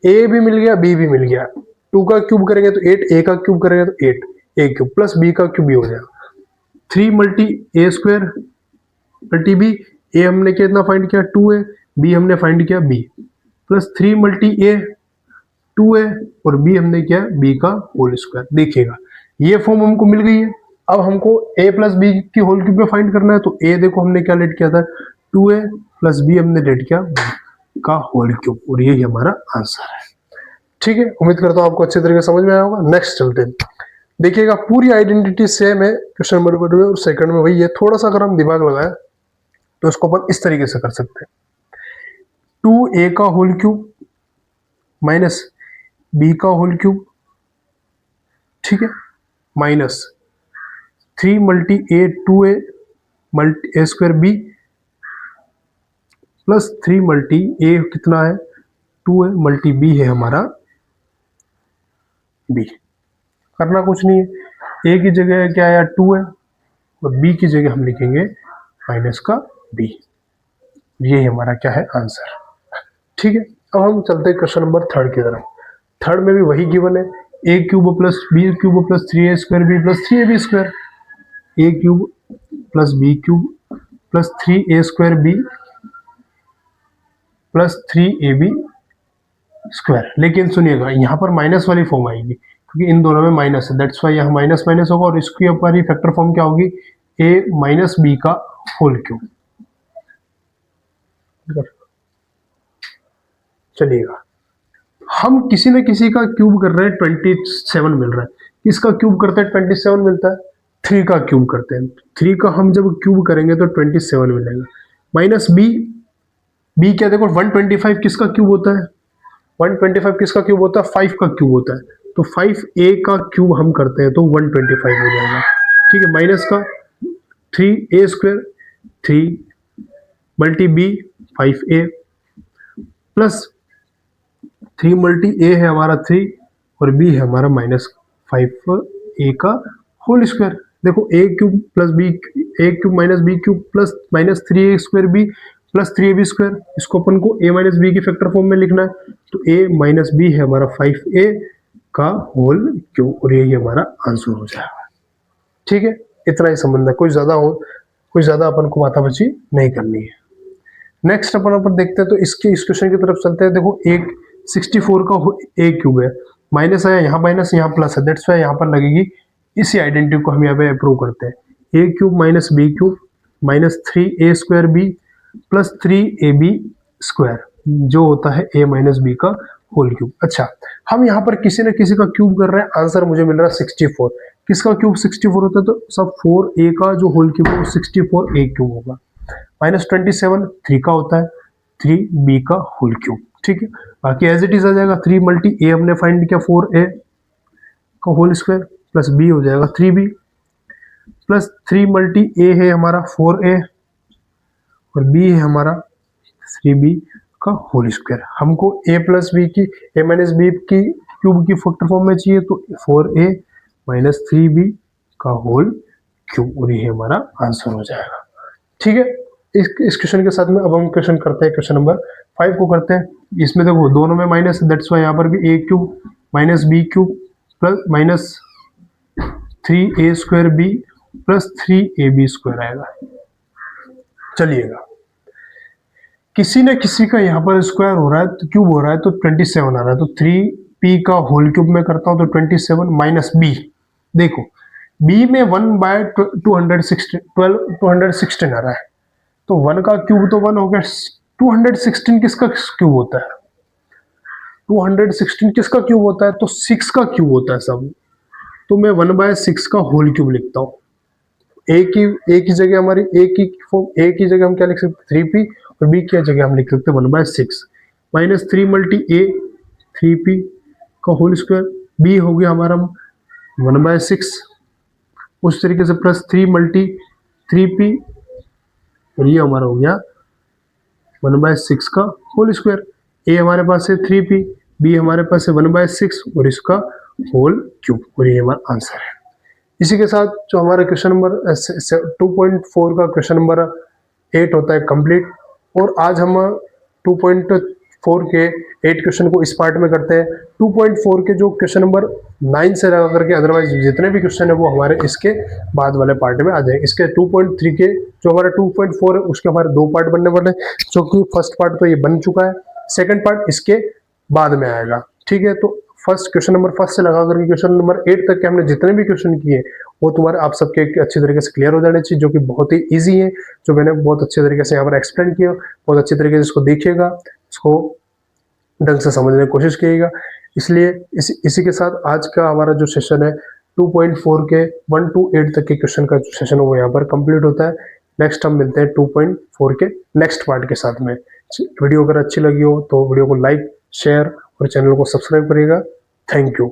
Speaker 1: a भी मिल गया, b भी मिल गया। 2 का क्यूब करेंगे तो 8, a का क्यूब करेंगे तो 8, a³ प्लस b का क्यूब भी हो जाएगा। 3 multi a² multi b, a हमने कितना फाइंड किया 2a, b हमने फाइंड किया b, plus 3 multi a 2a और b हमने किया b का होल स्क्वायर। देखिएगा ये फॉर्म हमको मिल गई है। अब हमको a प्लस b की होल क्यूब में फाइंड करना है, तो a देखो हमने क्या लेट किया था 2a प्लस b हमने लेट किया b का होल क्यूब, और यही हमारा आंसर है। ठीक है, उम्मीद करता हूँ आपको अच्छे तरीके से समझ में आया होगा। नेक्स्ट चलते हैं। देखिएगा, पूरी आइडेंटिटी सेम है क्वेश्चन नंबर 1 में और सेकंड में वही है। थोड़ा सा अगर हम दिमाग लगाए तो इसको अपन इस तरीके से कर सकते हैं। 2a का होल क्यूब माइनस b का होल क्यूब, ठीक है, minus 3 multi a 2a multi a² b plus 3 multi a कितना है 2a मल्टी b है हमारा b। करना कुछ नहीं है, a की जगह क्या आया 2a और b की जगह हम लिखेंगे माइनस का b। ये हमारा क्या है आंसर। ठीक है, अब हम चलते हैं क्वेश्चन नंबर 3 की तरफ। थर्ड में भी वही गिवन है, a³ plus b³ plus 3a² b plus 3ab², a³ plus b³ plus 3a² b plus 3ab²। लेकिन सुनिएगा, यहाँ पर माइनस वाली फॉर्म आएगी क्योंकि इन दोनों में माइनस है, दैट्स वाई यहाँ माइनस माइनस होगा, और इसकी हमारी फैक्टर फॉर्म क्या होगी a माइनस b का होल क्यूब। चलिएगा, हम किसी न किसी का क्यूब कर रहे हैं, 27 मिल रहा है। किसका क्यूब करते हैं 27 मिलता है, 3 का क्यूब करते हैं। 3 का हम जब क्यूब करेंगे तो 27 मिलेगा। माइनस b क्या, देखो 125 किसका क्यूब होता है, 125 किसका क्यूब होता है 5 का क्यूब होता है, तो 5a का क्यूब हम करते हैं तो 125 हो जाएगा। ठीक है, माइनस का 3a² 3 multi b 5a plus 3 multi a है हमारा 3 और b है हमारा माइनस 5a का होल स्क्वायर। देखो a³ plus b, a³ minus b³ plus minus 3a² b plus 3ab², इसको अपन को a माइनस b की फैक्टर फॉर्म में लिखना है, तो a माइनस b है हमारा 5a का होल क्यूब, और यही हमारा आंसर हो जाएगा। ठीक है, इतना ही समझना, कोई ज्यादा अपन को माथापच्ची नहीं करनी है। नेक्स्ट अपन देखते हैं, तो इस क्वेश्चन की तरफ चलते हैं। देखो एक 64 का a³ है, माइनस है, यहाँ माइनस यहाँ प्लस है, दैट्स वाई यहाँ पर लगेगी। इसी आइडेंटिटी को हम यहाँ पे अप्रूव करते हैं। a³ minus b³ minus 3a² b plus 3ab², जो होता है a माइनस b का होल क्यूब। अच्छा, हम यहाँ पर किसी न किसी का क्यूब कर रहे हैं, आंसर मुझे मिल रहा है 64। किसका क्यूब 64 होता है, तो सब 4a का जो होल क्यूब है वो 64a³ होगा। माइनस 27 3 का होता है, 3b का होल क्यूब। ठीक है, बाकी एज इट इज आ जाएगा। 3 मल्टी a हमने फाइंड किया 4a का होल स्क्वायर प्लस b हो जाएगा 3b प्लस 3 मल्टी a है हमारा 4a और b है हमारा 3b का होल स्क्वायर। हमको a प्लस b की a माइनस b की क्यूब की फैक्टर फॉर्म में चाहिए, तो 4a माइनस 3b का होल क्यूब, और ये हमारा आंसर हो जाएगा। ठीक है, इस क्वेश्चन के साथ में अब हम क्वेश्चन करते हैं, क्वेश्चन नंबर 5 को करते हैं। इसमें देखो दोनों में माइनस, दैट्स वाई यहाँ पर भी a cube minus b cube plus minus 3a² b plus 3ab² आएगा। चलिएगा, किसी न किसी का यहाँ पर स्क्वायर हो रहा है तो क्यूब हो रहा है तो 27 आ रहा है, तो 3p का होल क्यूब में करता हूँ तो 27 माइनस b। देखो b में 1/216 आ रहा है, तो 1 का क्यूब तो 1 हो गया। 216 किसका क्यूब होता है? 216 किसका क्यूब होता है? तो 6 का क्यूब होता है सब। तो मैं 1/6 का होल क्यूब लिखता हूँ। a की जगह हमारी a की जगह हम क्या लिख सकते हैं? 3p, और b की जगह हम लिख सकते हैं 1/6 माइनस 3 मल्टी a 3p का होल स्क्वायर, b हो गया हमारा 1/6, उस तरीके से प्लस 3 मल्टी 3p, और ये हमारा हो गया 1/6 का होल स्क्वायर। a हमारे पास है 3p, b हमारे पास है 1/6 और इसका होल क्यूब, और ये हमारा आंसर है। इसी के साथ जो हमारा क्वेश्चन नंबर 2.4 का क्वेश्चन नंबर 8 होता है कंप्लीट। और आज हम 2.4 के 8 क्वेश्चन को इस पार्ट में करते हैं। 2.4 के जो क्वेश्चन नंबर 9 से लगा करके अदरवाइज जितने भी क्वेश्चन है वो हमारे इसके बाद वाले पार्ट में आ जाएंगे। इसके 2.3 के जो हमारा 2.4 है उसके हमारे 2 पार्ट बनने वाले हैं, जो कि फर्स्ट पार्ट तो ये बन चुका है, सेकंड पार्ट इसके बाद में आएगा। ठीक है, तो फर्स्ट क्वेश्चन नंबर फर्स्ट से लगा करके क्वेश्चन नंबर 8 तक के हमने जितने भी क्वेश्चन किए वो तुम्हारे आप सबके अच्छी तरीके से क्लियर हो जाने चाहिए, जो कि बहुत ही इजी है, जो मैंने बहुत अच्छे तरीके से यहाँ पर एक्सप्लेन किया। बहुत अच्छी तरीके से इसको देखिएगा, इसको ढंग से समझने की कोशिश कीजिएगा। इसलिए इसी के साथ आज का हमारा जो सेशन है 2.4 के 1 to 8 तक के क्वेश्चन का जो सेशन है वो यहाँ पर कंप्लीट होता है। नेक्स्ट हम मिलते हैं 2.4 के नेक्स्ट पार्ट के साथ में। वीडियो अगर अच्छी लगी हो तो वीडियो को लाइक, शेयर और चैनल को सब्सक्राइब करिएगा। Thank you.